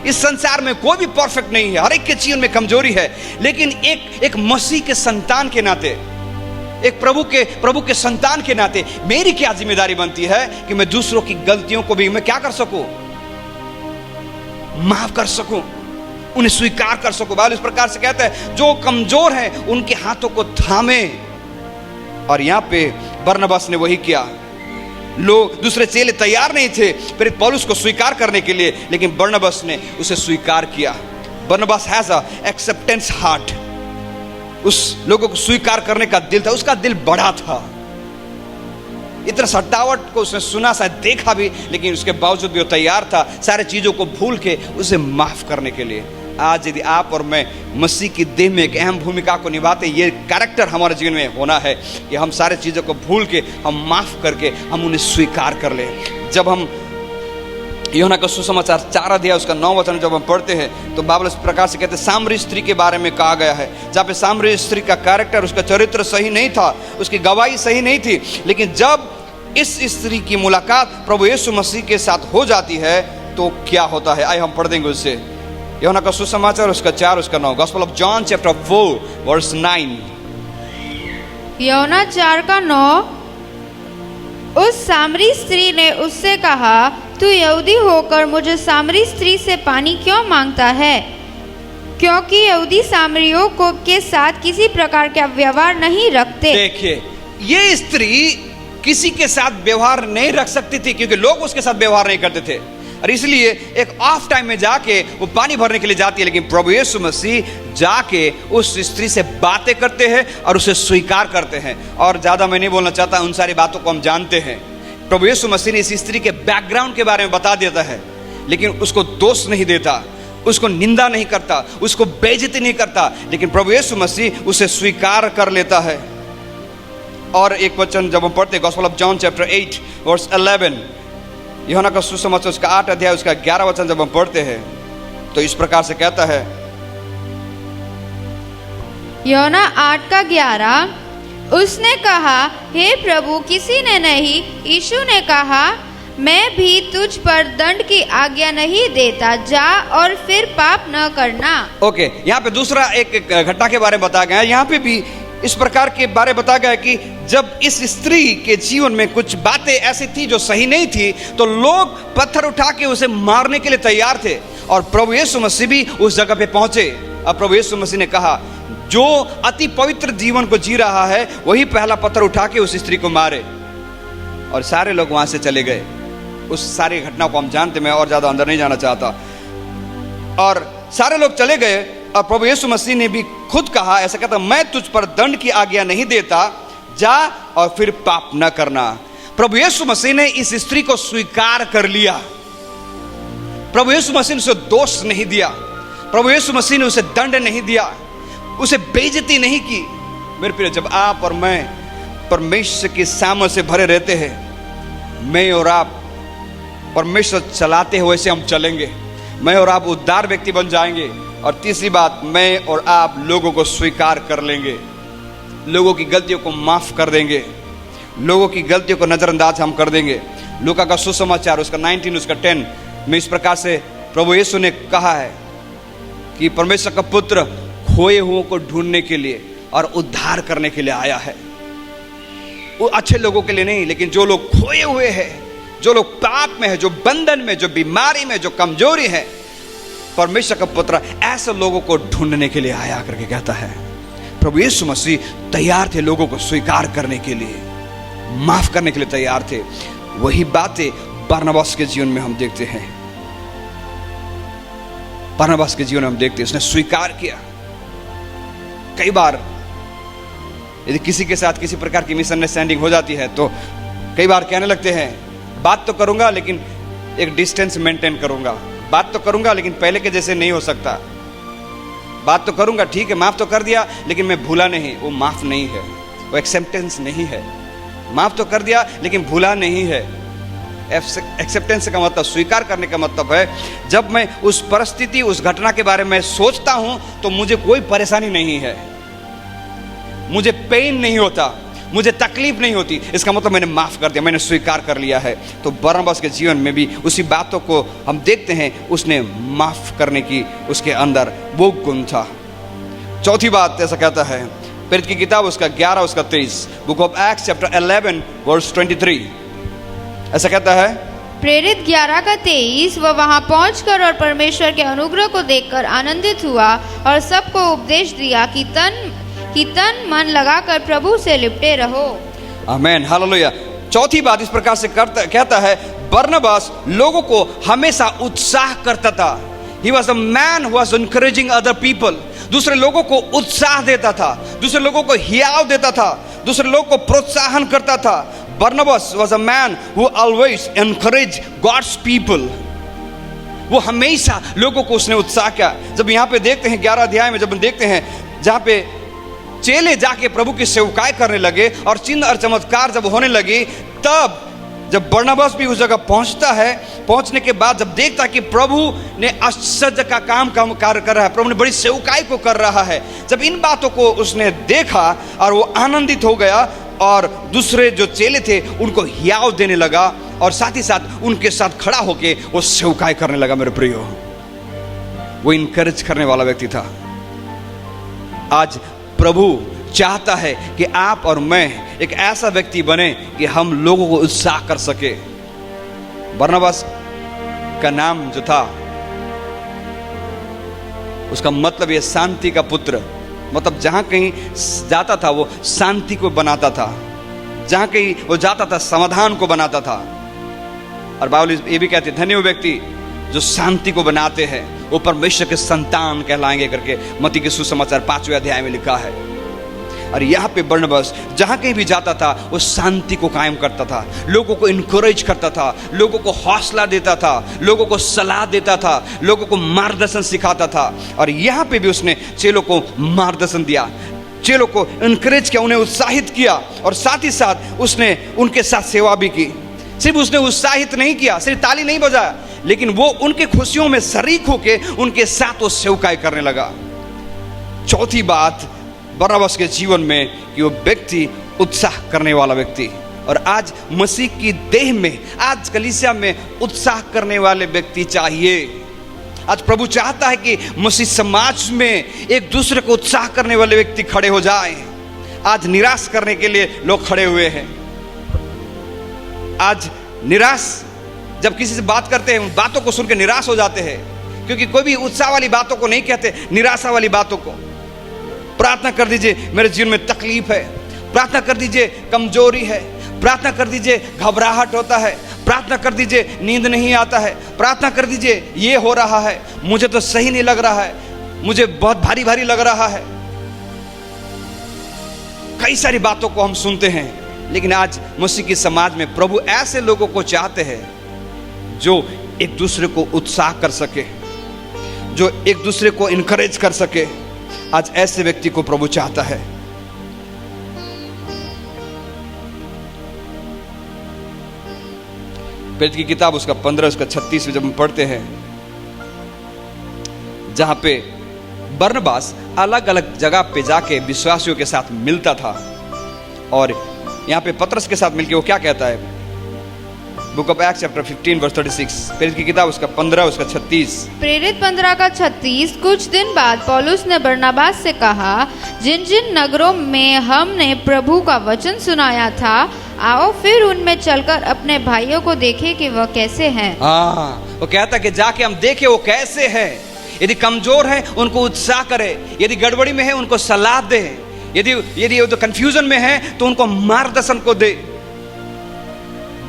इस संसार में कोई भी परफेक्ट नहीं है, हर एक के जीवन में कमजोरी है, लेकिन एक मसीह के संतान के नाते, एक प्रभु के संतान के नाते मेरी क्या जिम्मेदारी बनती है कि मैं दूसरों की गलतियों को भी मैं क्या कर सकूं? माफ कर सकूं, उन्हें स्वीकार कर सकूं। बाइबल इस प्रकार से कहता है, जो कमजोर हैं उनके हाथों को थामे। और यहां पे बरनबास ने वही किया। लोग, दूसरे चेले तैयार नहीं थे प्रेरित पौलुस को स्वीकार करने के लिए, लेकिन बरनबास ने उसे स्वीकार किया। बरनबास हैज अ एक्सेप्टेंस हार्ट। उस लोगों को स्वीकार करने का दिल था, उसका दिल बड़ा था। इतना सटावट को उसने सुना, शायद देखा भी, लेकिन उसके बावजूद भी वो तैयार था सारे चीजों को भूल के उसे माफ करने के लिए। आज यदि आप और मैं मसीह की देह में एक अहम भूमिका को निभाते, ये कैरेक्टर हमारे जीवन में होना है कि हम सारे चीजों को भूल के, हम माफ करके, हम उन्हें स्वीकार कर ले। जब हम यूहन्ना का सुसमाचार 4 अध्याय उसका 9 वचन जब हम पढ़ते हैं, तो बाइबल इस प्रकार से कहते हैं, सामरी स्त्री के बारे में कहा गया है, जहाँ पे सामरी स्त्री का कैरेक्टर, उसका चरित्र सही नहीं था, उसकी गवाही सही नहीं थी, लेकिन जब इस स्त्री की मुलाकात प्रभु यीशु मसीह के साथ हो जाती है तो क्या होता है? आइए हम पढ़ देंगे उससे। यूहन्ना का सुसमाचार उसका 4 उसका 9, gospel of John chapter 4 verse 9। Yuhanna 4 का 9। उस सामरी स्त्री ने उससे कहा, तू यहूदी होकर मुझे सामरी स्त्री से पानी क्यों मांगता है? क्योंकि यहूदी सामरियों को के साथ किसी प्रकार का व्यवहार नहीं रखते। देखिए, ये स्त्री किसी के साथ व्यवहार नहीं रख सकती थी, क्योंकि लोग उसके साथ व्यवहार नहीं करते थे, और इसलिए एक ऑफ टाइम में जाके वो पानी भरने के लिए जाती है। लेकिन प्रभु यीशु मसीह जाके उस स्त्री से बातें करते हैं और उसे स्वीकार करते हैं। और ज्यादा मैं नहीं बोलना चाहता, उन सारी बातों को हम जानते हैं। प्रभु यीशु मसीह ने इस स्त्री के बैकग्राउंड के बारे में बता देता है, लेकिन उसको दोष नहीं देता, उसको निंदा नहीं करता, उसको बेइज्जती नहीं करता, लेकिन प्रभु यीशु मसीह उसे स्वीकार कर लेता है। और एक वचन जब हम पढ़ते हैं, gospel of John chapter 8 verse 11, Yuhanna का सुसमाचार उसका 8 अध्याय उसका 11 वचन जब हम पढ़ते हैं, तो इस प्रकार से कहता है, यूहन्ना 8 का 11, उसने कहा, हे प्रभु, किसी ने नहीं। यीशु ने कहा, मैं भी तुझ पर दंड की आज्ञा नहीं देता, जा और फिर पाप न करना। ओके, यहाँ पे दूसरा एक घटना के बारे में बताया गया है। यहाँ पे भी इस प्रकार के बारे में बताया गया है कि जब इस स्त्री के जीवन में कुछ बातें ऐसी थी जो सही नहीं थी, तो लोग पत्थर उठा के उसे मारने के लिए तैयार थे, और प्रभु यीशु मसीह भी उस जगह पे पहुंचे। अब प्रभु यीशु मसीह ने कहा, जो अति पवित्र जीवन को जी रहा है वही पहला पत्थर उठा के उस स्त्री को मारे, और सारे लोग वहां से चले गए। उस सारी घटना को हम जानते, मैं और ज़्यादा अंदर नहीं जाना चाहता। और सारे लोग चले गए और प्रभु यीशु मसीह ने भी खुद कहा, ऐसा कहता, मैं तुझ पर दंड की आज्ञा नहीं देता, जा और फिर पाप न करना। प्रभु यीशु मसीह ने इस स्त्री को स्वीकार कर लिया। प्रभु यीशु मसीह ने उसे दोष नहीं दिया, प्रभु यीशु मसीह ने उसे दंड नहीं दिया, उसे बेइज्जती नहीं की। मेरे प्रिय, जब आप और मैं परमेश्वर के सामने से भरे रहते हैं, मैं और आप परमेश्वर चलाते हुए से हम चलेंगे, मैं और आप उद्धार व्यक्ति बन जाएंगे। और तीसरी बात, मैं और आप लोगों को स्वीकार कर लेंगे, लोगों की गलतियों को माफ कर देंगे, लोगों की गलतियों को नजरअंदाज हम कर देंगे। लूका का सुसमाचार उसका 19 उसका 10 में इस प्रकार से प्रभु यीशु ने कहा है कि परमेश्वर का पुत्र खोए हुओं को ढूंढने के लिए और उद्धार करने के लिए आया है। वो अच्छे लोगों के लिए नहीं, लेकिन जो लोग खोए हुए हैं, जो लोग पाप में है, जो बंधन में, जो बीमारी में, जो कमजोरी है, परमेश्वर का पुत्र ऐसे लोगों को ढूंढने के लिए आया करके कहता है। प्रभु यीशु मसीह तैयार थे लोगों को स्वीकार करने के लिए, माफ करने के लिए तैयार थे। वही बातें बरनबास के जीवन में हम देखते हैं। बरनबास के जीवन में हम देखते हैं, उसने स्वीकार किया। कई बार यदि किसी के साथ किसी प्रकार की मिसअंडरस्टैंडिंग हो जाती है तो कई बार कहने लगते हैं, बात तो करूंगा लेकिन एक डिस्टेंस मेंटेन करूंगा, बात तो करूंगा लेकिन पहले के जैसे नहीं हो सकता, बात तो करूंगा, ठीक है माफ तो कर दिया लेकिन मैं भूला नहीं। वो माफ नहीं है, वो एक्सेप्टेंस नहीं है। माफ तो कर दिया लेकिन भूला नहीं है। एक्सेप्टेंस का मतलब, स्वीकार करने का मतलब है, जब मैं उस परिस्थिति, उस घटना के बारे में सोचता हूं तो मुझे कोई परेशानी नहीं है, मुझे पेन नहीं होता, मुझे तकलीफ नहीं होती, इसका मतलब मैंने माफ कर दिया, मैंने स्वीकार कर लिया है। तो बरनबास के जीवन में भी उसी बातों को हम देखते हैं, उसने माफ करने की उसके अंदर वो गुण था। चौथी बात ऐसा कहता है, प्रेरित की किताब उसका 11 उसका 23, book of Acts chapter 11 verse 23, ऐसा कहता है, प्रेरित 11 का 23, वह वहां पहुंचकर और परमेश्वर के अनुग्रह को देखकर आनंदित हुआ और सबको उपदेश दिया कि तन मन लगाकर प्रभु से लिपटे रहो। आमीन, हालेलुया। चौथी बात इस प्रकार से कहता है, बरनबास लोगों को हमेशा उत्साह करता था। He was a man who was encouraging other people. दूसरे लोगों को उत्साह देता था, दूसरे लोगों को हियाव देता था, दूसरे लोगों को प्रोत्साहन करता था। Barnabas was a man who always encouraged God's people. वो हमेशा लोगों को उसने उत्साह किया। जब यहाँ पे देखते हैं 11 अध्याय में, जब हम देखते हैं जहाँ पे चेले जाके प्रभु की सेवकाई करने लगे और चिन्ह और चमत्कार जब होने लगी, तब जब बरनबास भी उस जगह पहुंचता है, पहुंचने के बाद जब देखता है कि प्रभु ने आश्चर्य का काम कार्य कर रहा है, प्रभु ने बड़ी सेवकाई को कर रहा है, जब इन बातों को उसने देखा और वो आनंदित हो गया और दूसरे जो चेले थे उनको हियाव देने लगा और साथ ही साथ उनके साथ खड़ा होके वो सेवकाई करने लगा। मेरे प्रियो, वो इनकरेज करने वाला व्यक्ति था। आज प्रभु चाहता है कि आप और मैं एक ऐसा व्यक्ति बने कि हम लोगों को उत्साह कर सके। बरनबास का नाम जो था, उसका मतलब ये शांति का पुत्र, मतलब जहां कहीं जाता था वो शांति को बनाता था, जहां कहीं वो जाता था समाधान को बनाता था। और बाइबल ये भी कहते, धन्य वो व्यक्ति जो शांति को बनाते हैं, वो परमेश्वर के संतान कहलाएंगे करके मत्ती के सुसमाचार 5वें अध्याय में लिखा है। और यहाँ पे बरनबास जहाँ कहीं भी जाता था वो शांति को कायम करता था, लोगों को इनकरेज करता था, लोगों को हौसला देता था, लोगों को सलाह देता था, लोगों को मार्गदर्शन सिखाता था। और यहाँ पे भी उसने चेलों को मार्गदर्शन दिया, चेलों को इनकरेज किया, उन्हें उत्साहित किया और साथ ही साथ उसने उनके साथ सेवा भी की। सिर्फ उसने उत्साहित नहीं किया, सिर्फ ताली नहीं बजाया, लेकिन वो उनके खुशियों में शरीक होके उनके साथ वो सेवकाई करने लगा। चौथी बात बरनबास के जीवन में कि वो व्यक्ति उत्साह करने वाला व्यक्ति। और आज मसीह की देह में, आज कलीसिया में उत्साह करने वाले व्यक्ति चाहिए। आज प्रभु चाहता है कि मसीह समाज में एक दूसरे को उत्साह करने वाले व्यक्ति खड़े हो जाएं। आज निराश करने के लिए लोग खड़े हुए हैं। आज निराश, जब किसी से बात करते हैं बातों को सुन के निराश हो जाते हैं, क्योंकि कोई भी उत्साह वाली बातों को नहीं कहते, निराशा वाली बातों को। प्रार्थना कर दीजिए मेरे जीवन में तकलीफ है, प्रार्थना कर दीजिए कमजोरी है, प्रार्थना कर दीजिए घबराहट होता है, प्रार्थना कर दीजिए नींद नहीं आता है, प्रार्थना कर दीजिए ये हो रहा है, मुझे तो सही नहीं लग रहा है, मुझे बहुत भारी भारी लग रहा है। कई सारी बातों को हम सुनते हैं, लेकिन आज मसीह की समाज में प्रभु ऐसे लोगों को चाहते हैं जो एक दूसरे को उत्साह कर सके, जो एक दूसरे को इनकरेज कर सके। आज ऐसे व्यक्ति को प्रभु चाहता है। प्रेरित की किताब उसका 15 उसका 36 में जब हम पढ़ते हैं, जहां पे बरनबास अलग अलग जगह पे जाके विश्वासियों के साथ मिलता था, और यहां पे पतरस के साथ मिलके वो क्या कहता है, book of Acts chapter 15 verse 36, प्रेरित की किताब उसका 15 उसका 36। प्रेरित 15 का 36। कुछ दिन बाद पौलुस ने बरनबास से कहा, जिन जिन नगरों में हमने प्रभु का वचन सुनाया था, आओ फिर उनमें चलकर अपने भाइयों को देखें कि वह कैसे हैं। हाँ, वो कहता कि जाके हम देखें वो कैसे हैं। यदि कमजोर है उनको उत्साह करे, यदि गड़बड़ी में है उनको सलाह दे, यदि तो कंफ्यूजन में है तो उनको मार्गदर्शन को दे।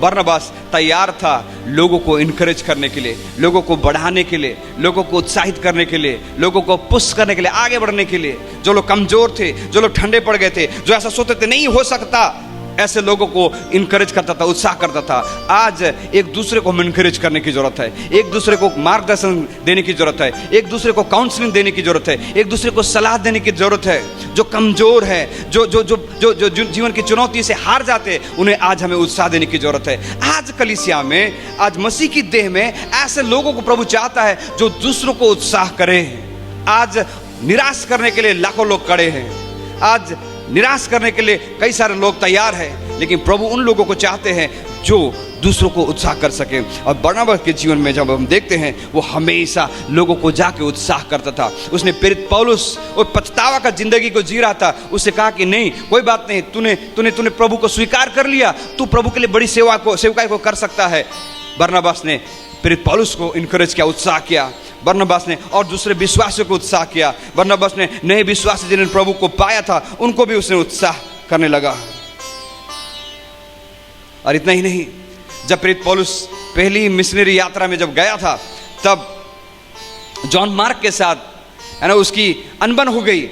बरनबास तैयार था लोगों को इनकरेज करने के लिए, लोगों को बढ़ाने के लिए, लोगों को उत्साहित करने के लिए, लोगों को पुश करने के लिए, आगे बढ़ने के लिए। जो लोग कमजोर थे, जो लोग ठंडे पड़ गए थे, जो ऐसा सोचते थे नहीं हो सकता, ऐसे लोगों को इनकरेज करता था, उत्साह करता था। आज एक दूसरे को इनकरेज करने की जरूरत है, एक दूसरे को मार्गदर्शन देने की जरूरत है, एक दूसरे को काउंसलिंग देने की जरूरत है, एक दूसरे को सलाह देने की जरूरत है। जो कमजोर है, जो जीवन की चुनौती से हार जाते हैं, उन्हें आज हमें उत्साह देने की जरूरत है। आज कलीसिया में, आज मसीह की देह में ऐसे लोगों को प्रभु चाहता है जो दूसरों को उत्साह करे। आज निराश करने के लिए लाखों लोग खड़े हैं, आज निराश करने के लिए कई सारे लोग तैयार हैं, लेकिन प्रभु उन लोगों को चाहते हैं जो दूसरों को उत्साह कर सके। और बरनबास के जीवन में जब हम देखते हैं, वो हमेशा लोगों को जाके उत्साह करता था। उसने प्रेरित पौलुस और पछतावा का जिंदगी को जी रहा था, उससे कहा कि नहीं कोई बात नहीं, तूने प्रभु को स्वीकार कर लिया, तू प्रभु के लिए बड़ी सेवकाई को कर सकता है। बरनबास ने प्रेरित पौलुस को इनकरेज किया, उत्साह किया। बरनबास ने और दूसरे विश्वासियों को उत्साह किया। बरनबास ने नए विश्वासी जिन्होंने प्रभु को पाया था, उनको भी उसने उत्साह करने लगा। और इतना ही नहीं, जब प्रेरित पौलुस पहली मिशनरी यात्रा में जब गया था, तब जॉन मार्क के साथ है ना उसकी अनबन हो गई,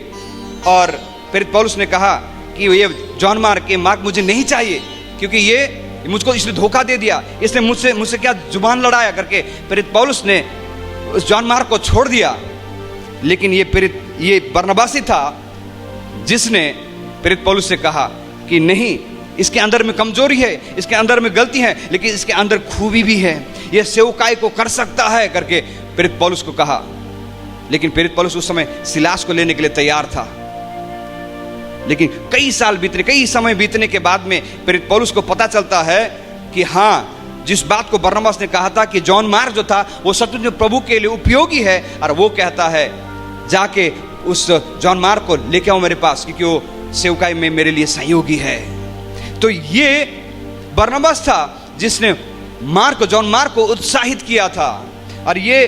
और प्रेरित पौलुस ने कहा कि ये जॉन मार्क, ये मार्क मुझे नहीं चाहिए, क्योंकि ये मुझको इसने धोखा दे दिया, इसने मुझसे क्या जुबान लड़ाया करके प्रेरित पौलुस ने उस जॉन मार्क को छोड़ दिया। लेकिन ये बरनबास ही था जिसने प्रेरित पौलुस से कहा कि नहीं, इसके अंदर में कमजोरी है, इसके अंदर में गलती है, लेकिन इसके अंदर खूबी भी है, ये सेवकाई को कर सकता है करके प्रेरित पौलुस को कहा। लेकिन प्रेरित पौलुस उस समय सिलास को लेने के लिए तैयार था। लेकिन कई समय बीतने के बाद में प्रेरित पौलुस को पता चलता है कि हाँ, जिस बात को बरनबास ने कहा था कि जॉन मार्क जो था वो सचमुच में प्रभु के लिए उपयोगी है, और वो कहता है जाके उस जॉन मार्क को लेके आओ मेरे पास, क्योंकि वो सेवकाई में मेरे लिए सहयोगी है। तो ये बरनबास था जिसने जॉन मार्क को उत्साहित किया था, और ये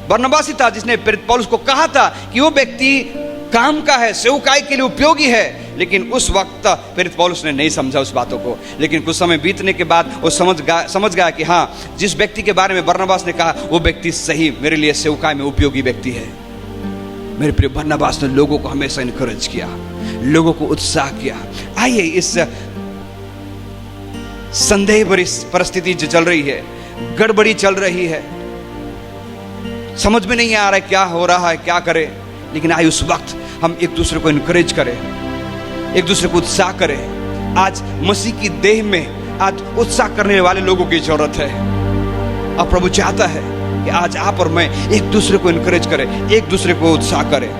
बरनबास ही था जिसने प्रेरित पौलुस को कहा था कि वो व्यक्ति काम का है, सेवकाई के लिए उपयोगी है। लेकिन उस वक्त प्रेरित पौलुस ने नहीं समझा उस बातों को। लेकिन कुछ समय बीतने के बाद वो समझ गया कि हाँ, जिस व्यक्ति के बारे में बरनबास ने कहा वो व्यक्ति सही मेरे लिए सेवकाई में उपयोगी व्यक्ति है। मेरे प्रिय, बरनबास ने लोगों को हमेशा इनकरेज किया, लोगों को उत्साह किया। आइए, इस संदेह भरी परिस्थिति जो चल रही है, गड़बड़ी चल रही है, समझ में नहीं आ रहा है क्या हो रहा है, क्या करें, लेकिन आइए उस वक्त हम एक दूसरे को इनकरेज करें, एक दूसरे को उत्साह करें। आज मसीह की देह में आज उत्साह करने वाले लोगों की जरूरत है, और प्रभु चाहता है कि आज आप और मैं एक दूसरे को इनकरेज करें, एक दूसरे को उत्साह करें।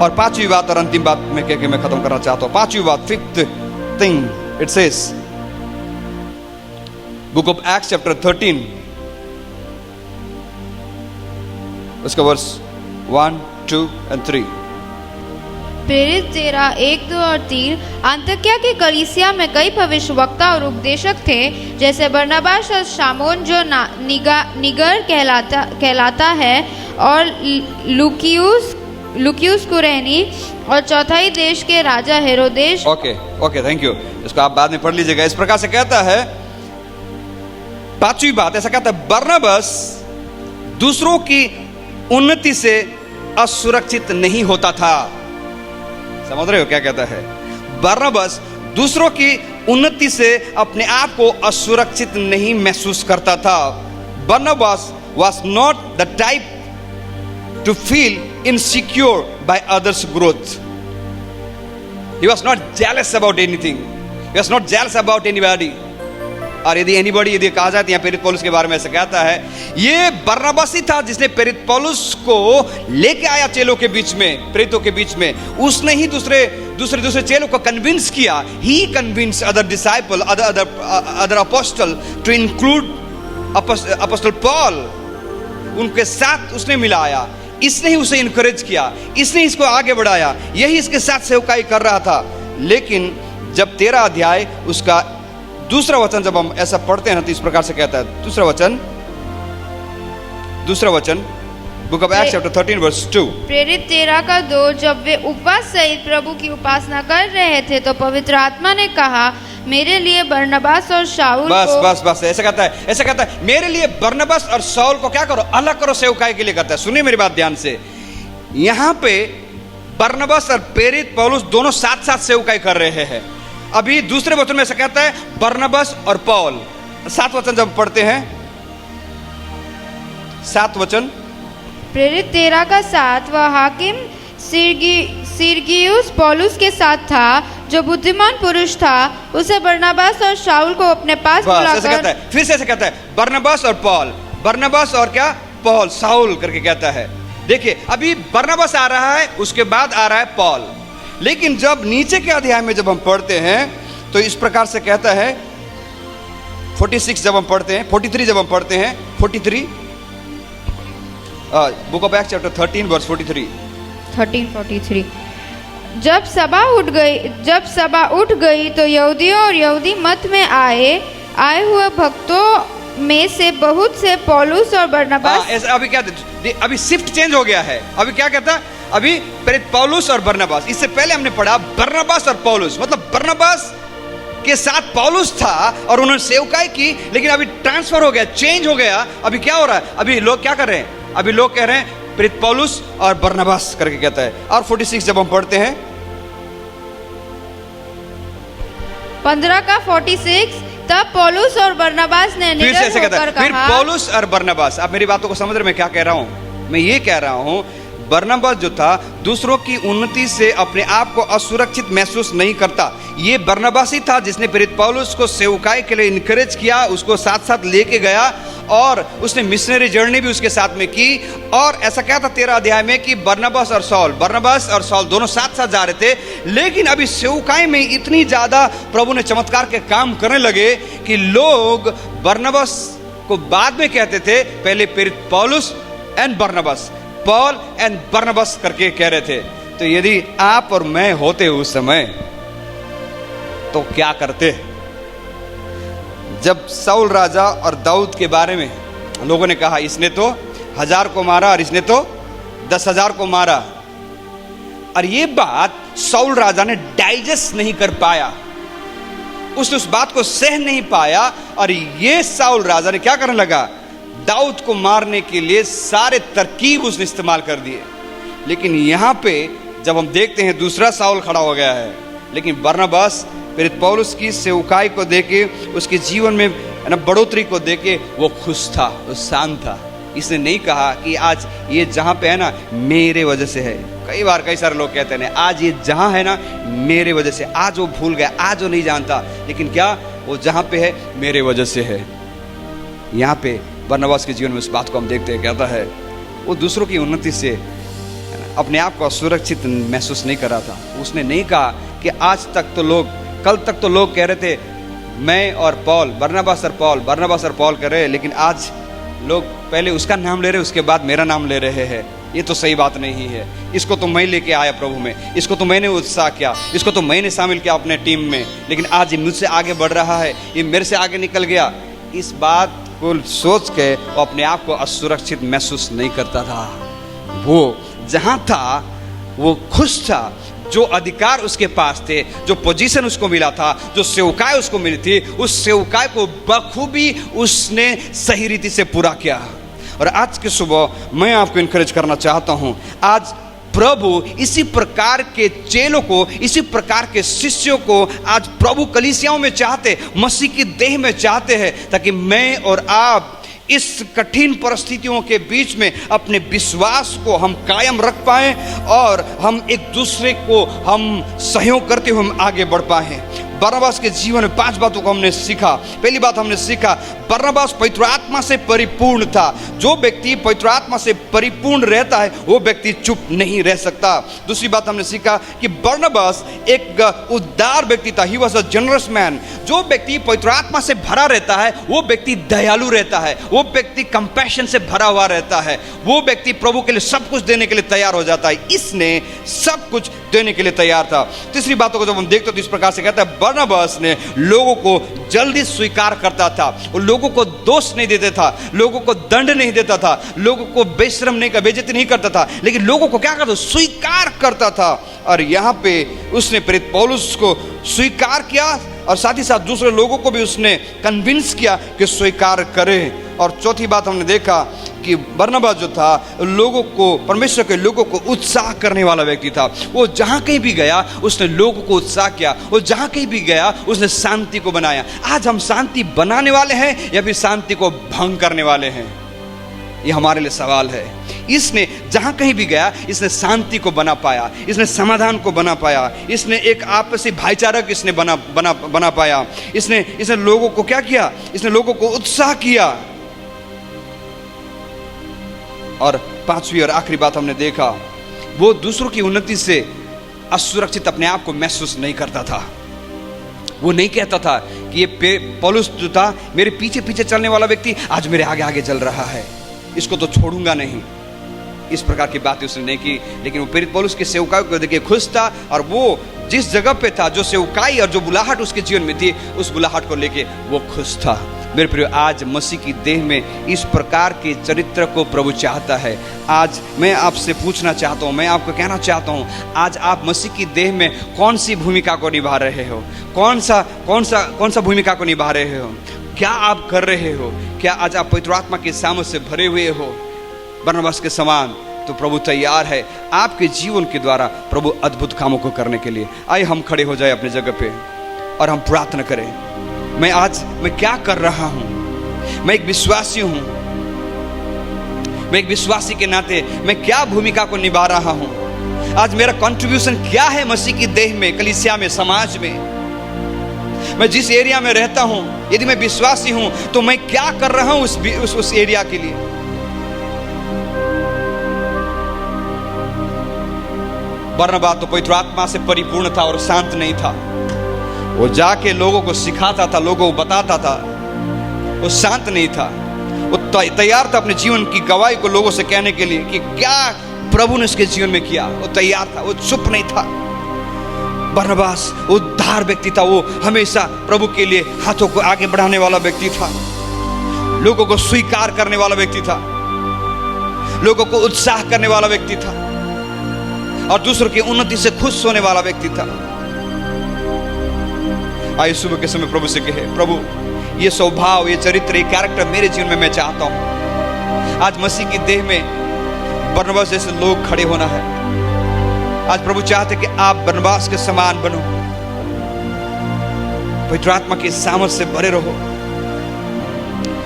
और पांचवी बात और अंतिम बात मैं कह के मैं खत्म करना चाहता हूं। पांचवी बात, fifth thing, it says, book of Acts chapter 13 उसका वर्स 1, 2 and 3। प्रेरित 13, 1, 2 और 3। अंतकिया की कलीसिया में कई भविष्यवक्ता और उपदेशक थे, जैसे बरनबास और शामोन जो निगर कहलाता है, और लुकियुस कुरैनी, और चौथाई देश के राजा हेरोदेश। Okay, thank you. इसको आप बाद में पढ़ लीजिएगा। इस प्रकार से कहता है पांचवी बात ऐसा कहता है, बरनबास दूसरों की उन्नति से असुरक्षित नहीं होता था। समझ रहे हो क्या कहता है? बरनबास दूसरों की उन्नति से अपने आप को असुरक्षित नहीं महसूस करता था। बरनबास was not the type to feel insecure by others' growth. He was not jealous about anything. He was not jealous about anybody. और यदि कहा जाए तो यहाँ प्रेरित पौलुस के बारे में ऐसा कहता है, ये बरनबास ही था जिसने प्रेरित पौलुस को लेके आया चेलों के बीच में, प्रेरितों के बीच में। उसने ही दूसरे चेलों को कन्विंस किया। He convinced other disciple, other apostle to include apostle Paul. उनके साथ उसने मिलाया, इसने ही उसे इनकरेज किया, इसने इसको आगे बढ़ाया, यही इसके साथ सेवकाई कर रहा था। लेकिन जब 13 अध्याय उसका दूसरा वचन जब हम ऐसा पढ़ते हैं ना, तो इस प्रकार से कहता है, दूसरा वचन book of Acts chapter 13 verse 2। प्रेरित 13:2, जब वे उपवास सहित प्रभु की उपासना कर रहे थे तो पवित्र आत्मा ने कहा, मेरे लिए बरनबास और शाऊल बस ऐसा कहता है मेरे लिए बरनबास और शाऊल को क्या करो, अलग करो सेवकाई के लिए कहता है। सुनिए मेरी बात ध्यान से, यहाँ पे बरनबास और प्रेरित पौलुस दोनों साथ साथ सेवकाई कर रहे हैं। अभी दूसरे वचन में ऐसा कहता है बरनबास और पौल। 7 वचन जब पढ़ते हैं, 7 वचन, प्रेरित 13:7, वह हाकिम सिरगियुस पौलुस के साथ था जो बुद्धिमान पुरुष था। उसे बरनबास और शाऊल को अपने पास बुलाकर, फिर से ऐसे कहता है बरनबास और पौल, बरनबास और क्या, पौल, शाऊल करके कहता है। देखिए अभी बरनबास आ रहा है, उसके बाद आ रहा है पौल। लेकिन जब नीचे के अध्याय में जब हम पढ़ते हैं तो इस प्रकार से कहता है, 46 जब हम पढ़ते हैं, 43 जब हम पढ़ते हैं, 43 book of Acts chapter 13 verse 43। जब सभा उठ गई तो यहूदियों और यहूदी मत में आए हुए भक्तों में से बहुत से पौलुस और बरनबास। अभी क्या, अभी शिफ्ट चेंज हो गया है। अभी क्या कहता है, अभी प्रेरित पौलुस और बरनबास। इससे पहले हमने पढ़ा बरनबास और पौलुस, मतलब बरनबास के साथ पौलुस था और उन्होंने सेवकाई की। लेकिन अभी ट्रांसफर हो गया, चेंज हो गया। अभी क्या हो रहा है, अभी लोग क्या कर रहे हैं, अभी लोग कह रहे हैं प्रेरित पौलुस और बरनबास करके कहता है। और 46 जब हम पढ़ते हैं, 15:46, तब पौलुस और बरनबास ने निडर होकर कहा, फिर पौलुस और बरनबास। आप मेरी बातों को समझ रहे, मैं क्या कह रहा हूं? मैं ये कह रहा हूं, बरनबास जो था दूसरों की उन्नति से अपने आप को असुरक्षित महसूस नहीं करता। ये बरनबास ही था जिसने प्रेरित पौलुस को सेवकाई के लिए इनकरेज किया, उसको साथ साथ लेके गया और उसने मिशनरी जर्नी भी उसके साथ में की। और ऐसा क्या था 13 अध्याय में कि बरनबास और शाऊल दोनों साथ साथ जा रहे थे। लेकिन अभी सेवकाई में इतनी ज्यादा प्रभु ने चमत्कार के काम करने लगे कि लोग बरनबास को बाद में कहते थे, पहले प्रेरित पौलुस एंड बरनबास, पॉल एंड बरनबास करके कह रहे थे। तो यदि आप और मैं होते उस समय तो क्या करते? जब शाऊल राजा और दाऊद के बारे में लोगों ने कहा, इसने तो 1000 को मारा और इसने तो 10,000 को मारा, और ये बात शाऊल राजा ने डाइजेस्ट नहीं कर पाया, उसने उस बात को सह नहीं पाया। और ये शाऊल राजा ने क्या करने लगा, दाऊद को मारने के लिए सारे तरकीब उसने इस्तेमाल कर दिए। लेकिन यहाँ पे जब हम देखते हैं दूसरा शाऊल खड़ा हो गया है। लेकिन बरनबास प्रेरित पौलुस की सेवकाई को देके, उसके जीवन में बढ़ोतरी को देके वो खुश था, वो शांत था। इसने नहीं कहा कि आज ये जहाँ पे है ना मेरे वजह से है। कई सारे लोग कहते हैं आज ये जहाँ है ना मेरे वजह से, आज वो भूल गया, आज वो नहीं जानता। लेकिन क्या, वो जहाँ पे है मेरे वजह से है। यहाँ पे बरनबास के जीवन में उस बात को हम देखते हैं, कहता है वो दूसरों की उन्नति से अपने आप को असुरक्षित महसूस नहीं कर रहा था। उसने नहीं कहा कि आज तक तो लोग, कल तक तो लोग कह रहे थे मैं और पौल, बरनबास और पौल कर रहे, लेकिन आज लोग पहले उसका नाम ले रहे, उसके बाद मेरा नाम ले रहे हैं। ये तो सही बात नहीं है। इसको तो मैं लेके आया प्रभु में, इसको तो मैंने उत्साह किया, इसको तो मैंने शामिल किया अपने टीम में, लेकिन आज ये मुझसे आगे बढ़ रहा है, ये मेरे से आगे निकल गया। इस बात को सोच के वो अपने आप को असुरक्षित महसूस नहीं करता था। वो जहाँ था वो खुश था। जो अधिकार उसके पास थे, जो पोजीशन उसको मिला था, जो सेवकाई उसको मिली थी, उस सेवकाई को बखूबी उसने सही रीति से पूरा किया। और आज की सुबह मैं आपको इनकरेज करना चाहता हूं, आज प्रभु इसी प्रकार के चेलों को, इसी प्रकार के शिष्यों को आज प्रभु कलीसियाओं में चाहते, मसीह की देह में चाहते हैं, ताकि मैं और आप इस कठिन परिस्थितियों के बीच में अपने विश्वास को हम कायम रख पाएं और हम एक दूसरे को हम सहयोग करते हुए हम आगे बढ़ पाएं। बरनबास के जीवन में 5 बातों को हमने सीखा। पहली बात हमने सीखा, बरनबास पवित्र आत्मा से परिपूर्ण था। जो व्यक्ति पवित्र आत्मा से परिपूर्ण रहता है वो व्यक्ति चुप नहीं रह सकता। दूसरी बात हमने सीखा कि बरनबास एक उदार व्यक्ति था, ही वॉज अ जनरस मैन। जो व्यक्ति पवित्र आत्मा से भरा रहता है वो व्यक्ति दयालु रहता है, वो व्यक्ति कंपैशन से भरा हुआ रहता है, वो व्यक्ति प्रभु के लिए सब कुछ देने के लिए तैयार हो जाता है। इसने सब कुछ देने के लिए तैयार था। तीसरी बातों को जब हम देखते तो इस प्रकार से कहता है, बरनबास ने लोगों को जल्दी स्वीकार करता था, वो लोगों को दोष नहीं देता था, लोगों को दंड नहीं देता था, लोगों को बेशर्म नहीं, बेइज्जती नहीं करता था, लेकिन लोगों को क्या करता, स्वीकार करता था। और यहाँ पे उसने प्रेरित पौलुस को स्वीकार किया और साथ ही साथ दूसरे लोगों को भी उसने कन्विंस किया कि स्वीकार करें। और चौथी बात हमने देखा कि बरनबास जो था लोगों को, परमेश्वर के लोगों को उत्साह करने वाला व्यक्ति था। वो जहाँ कहीं भी गया उसने लोगों को उत्साह किया, वो जहाँ कहीं भी गया उसने शांति को बनाया। आज हम शांति बनाने वाले हैं या फिर शांति को भंग करने वाले हैं, ये हमारे लिए सवाल है। इसने जहां कहीं भी गया इसने शांति को बना पाया, इसने समाधान को बना पाया, इसने एक आपसी भाईचारा इसने बना पाया, इसने लोगों को क्या किया, इसने लोगों को उत्साह किया। और पांचवी और आखिरी बात हमने देखा, वो दूसरों की उन्नति से असुरक्षित अपने आप को महसूस नहीं करता था। वो नहीं कहता था कि ये पौलुस जो था मेरे पीछे पीछे चलने वाला व्यक्ति आज मेरे आगे आगे चल रहा है, इसको तो छोड़ूंगा नहीं। इस प्रकार की बातें उसने नहीं की, लेकिन वो प्रेरित पौलुस के सेवकाई को देख के खुश था और वो जिस जगह पे था, जो सेवकाई और जो बुलाहट उसके जीवन में थी, उस बुलाहट को लेके वो खुश था। मेरे प्रिय, आज मसीह की देह में इस प्रकार के चरित्र को प्रभु चाहता है। आज मैं आपसे पूछना चाहता हूँ, मैं आपको कहना चाहता हूँ, आज आप मसीह की देह में कौन सी भूमिका को निभा रहे हो? कौन सा भूमिका को निभा रहे हो? क्या आप कर रहे हो? क्या आज आप पवित्र आत्मा के सामर्थ से भरे हुए हो बरनबास के समान? तो प्रभु तैयार है आपके जीवन के द्वारा प्रभु अद्भुत कामों को करने के लिए। आइए हम खड़े हो जाए अपने जगह पे और हम प्रार्थना करें। मैं क्या कर रहा हूं? मैं एक विश्वासी हूं, मैं एक विश्वासी के नाते मैं क्या भूमिका को निभा रहा हूं? आज मेरा कंट्रीब्यूशन क्या है मसीह की देह में, कलीसिया में, समाज में? मैं जिस एरिया में रहता हूं, यदि मैं विश्वासी हूं तो मैं क्या कर रहा हूं उस एरिया के लिए? बरनबास तो पवित्र आत्मा से परिपूर्ण था और शांत नहीं था। वो जाके लोगों को सिखाता था, लोगों को बताता था, वो शांत नहीं था। वो तैयार था अपने जीवन की गवाही को लोगों से कहने के लिए कि क्या प्रभु ने उसके जीवन में किया। वो तैयार था, वो चुप नहीं था। बरनबास उद्धार व्यक्ति था, वो हमेशा प्रभु के लिए हाथों को आगे बढ़ाने वाला व्यक्ति था, लोगों को स्वीकार करने वाला व्यक्ति था, लोगों को उत्साह करने वाला व्यक्ति था और दूसरों की उन्नति से खुश होने वाला व्यक्ति था। आइए सुबह के समय प्रभु से कहे, प्रभु ये स्वभाव, ये चरित्र, ये कैरेक्टर मेरे जीवन में मैं चाहता हूं। आज मसीह की देह में बरनबास जैसे लोग खड़े होना है। आज प्रभु चाहते कि आप बरनबास के समान बनो, पवित्र आत्मा के सामर्थ से भरे रहो,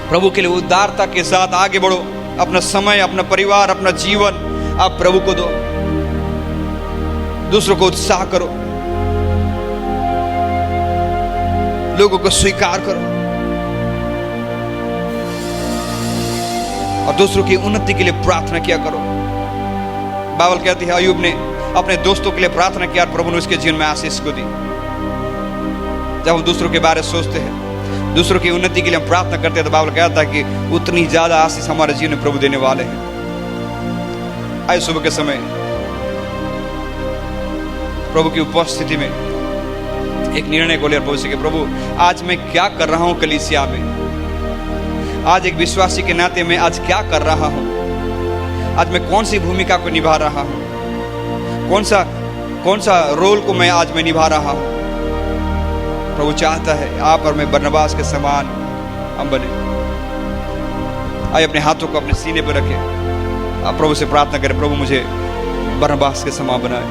प्रभु के लिए उदारता के साथ आगे बढ़ो। अपना समय, अपना परिवार, अपना जीवन आप प्रभु को दो, दूसरों को उत्साह करो, लोगों को स्वीकार करो और दूसरों की उन्नति के लिए प्रार्थना किया करो। बाइबल कहती है अय्यूब ने अपने दोस्तों के लिए प्रार्थना किया और प्रभु ने उसके जीवन में आशीष को दी। जब हम दूसरों के बारे में सोचते हैं, दूसरों की उन्नति के लिए हम प्रार्थना करते हैं, तो बाइबल कहता है कि उतनी ज्यादा आशीष हमारे जीवन में प्रभु देने वाले हैं। आइए सुबह के समय प्रभु की उपस्थिति में एक निर्णय को ले प्रभु से कि प्रभु आज मैं क्या कर रहा हूं कलीसिया में? आज एक विश्वासी के नाते मैं आज क्या कर रहा हूं? आज मैं कौन सी भूमिका को निभा रहा हूं? कौन सा रोल को मैं आज निभा रहा हूं। प्रभु चाहता है आप और मैं बरनबास के समान हम बने। आइए अपने हाथों को अपने सीने पर रखें, आप प्रभु से प्रार्थना करें, प्रभु मुझे बरनबास के समान बनाए।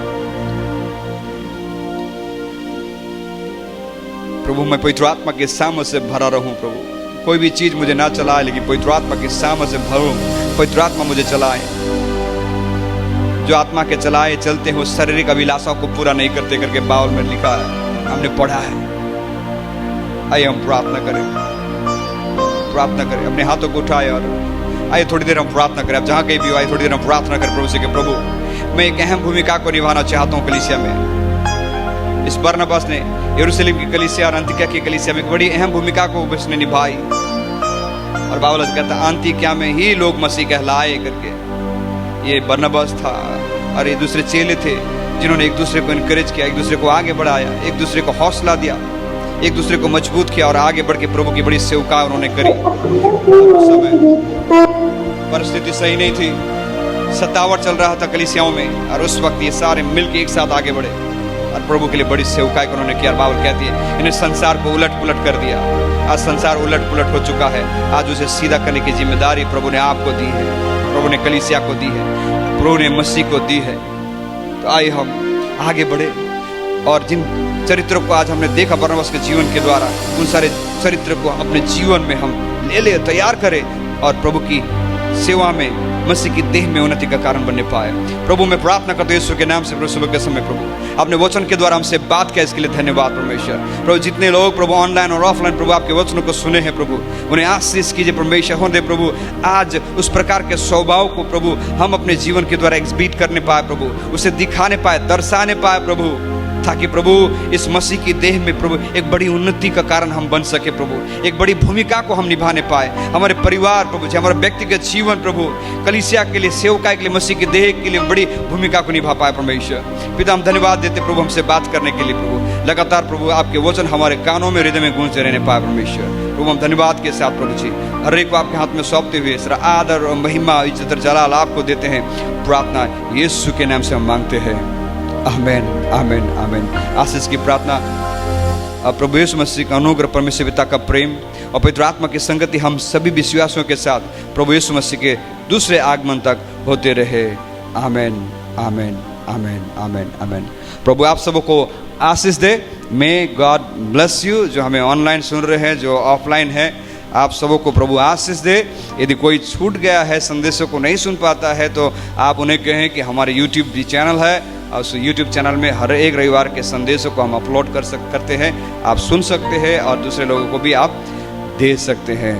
प्रभु मैं पवित्र आत्मा के सामर्थ से भरा रहूं। प्रभु कोई भी चीज मुझे ना चलाए, लेकिन पवित्र आत्मा के सामर्थ से भरूं। पवित्र आत्मा मुझे चलाए। जो आत्मा के चलाए चलते हैं उस शारीरिक अभिलाषाओं को पूरा नहीं करते करके बाइबल में लिखा है, हमने पढ़ा है। आइए हम प्रार्थना करें, प्रार्थना करें, अपने हाथों को उठाए और आइए थोड़ी देर हम प्रार्थना करें। आप जहाँ कहीं भी हो आइए थोड़ी देर हम प्रार्थना करें प्रभु से कि प्रभु मैं एक अहम भूमिका को निभाना चाहता हूँ कलीसिया में। इस बरनबास ने यरूशलेम की कलीसिया और अंतियोकिया की कलीसिया में एक बड़ी अहम भूमिका को उसने निभाई। और बाइबल कहता है अंतियोकिया में ही लोग मसीह कहलाए करके। ये बरनबास था और ये दूसरे चेले थे जिन्होंने एक दूसरे को इनकरेज किया, एक दूसरे को आगे बढ़ाया, एक दूसरे को हौसला दिया, एक दूसरे को मजबूत किया और आगे बढ़ के प्रभु की बड़ी सेवका उन्होंने करी। उस समय परिस्थिति सही नहीं थी, सतावट चल रहा था कलीसियाओं में, और उस वक्त ये सारे मिलकर एक साथ आगे बढ़े और प्रभु के लिए बड़ी सेवकाई उन्होंने किया। बाइबल कहती है इन्हें संसार को उलट पुलट कर दिया। आज संसार उलट पुलट हो चुका है, आज उसे सीधा करने की जिम्मेदारी प्रभु ने आपको दी है, प्रभु ने कलीसिया को दी है, प्रभु ने मसीह को दी है। तो आइए हम आगे बढ़े और जिन चरित्रों को आज हमने देखा बरनबास के जीवन के द्वारा, उन सारे चरित्र को अपने जीवन में हम ले तैयार करें और प्रभु की सेवा में मसीह की देह में उन्नति का कारण बनने पाए। प्रभु मैं प्रार्थना करता हूं यीशु के नाम से, प्रभु सुबह के समय प्रभु आपने वचन के द्वारा हमसे बात किया, इसके लिए धन्यवाद परमेश्वर। प्रभु जितने लोग प्रभु ऑनलाइन और ऑफलाइन प्रभु आपके वचनों को सुने हैं प्रभु उन्हें आशीष कीजिए परमेश्वर। होने प्रभु आज उस प्रकार के स्वभाव को प्रभु हम अपने जीवन के द्वारा एग्जिबिट करने पाए प्रभु, उसे दिखाने पाए, दर्शाने पाए प्रभु, ताकि प्रभु इस मसीह की देह में प्रभु एक बड़ी उन्नति का कारण हम बन सके प्रभु, एक बड़ी भूमिका को हम निभाने पाए। हमारे परिवार प्रभु, हमारा व्यक्तिगत जीवन प्रभु कलीसिया के लिए, सेवकाई के लिए, मसीह की देह के लिए बड़ी भूमिका को निभा पाए परमेश्वर। पिता हम धन्यवाद देते प्रभु हमसे बात करने के लिए प्रभु, लगातार प्रभु आपके वचन हमारे कानों में, हृदय में गूंजते रहने पाए परमेश्वर। प्रभु हम धन्यवाद के साथ प्रभु जी हर एक को आपके हाथ में सौंपते हुए सारा आदर और महिमा, इज्जत और जलाल आपको देते हैं। प्रार्थना यीशु के नाम से हम मांगते हैं, आमीन आमीन आमीन। आशीष की प्रार्थना प्रभु यीशु मसीह का अनुग्रह, परमेश्वर पिता का प्रेम और पवित्र आत्मा की संगति हम सभी विश्वासियों के साथ प्रभु यीशु मसीह के दूसरे आगमन तक होते रहे। आमीन आमीन आमीन आमीन आमीन। प्रभु आप सबको आशीष दे। May God bless you. जो हमें ऑनलाइन सुन रहे हैं, जो ऑफलाइन है, आप सबों को प्रभु आशीष दे। यदि कोई छूट गया है, संदेशों को नहीं सुन पाता है, तो आप उन्हें कहें कि हमारे यूट्यूब भी चैनल है और उस यूट्यूब चैनल में हर एक रविवार के संदेशों को हम अपलोड करते हैं, आप सुन सकते हैं और दूसरे लोगों को भी आप दे सकते हैं।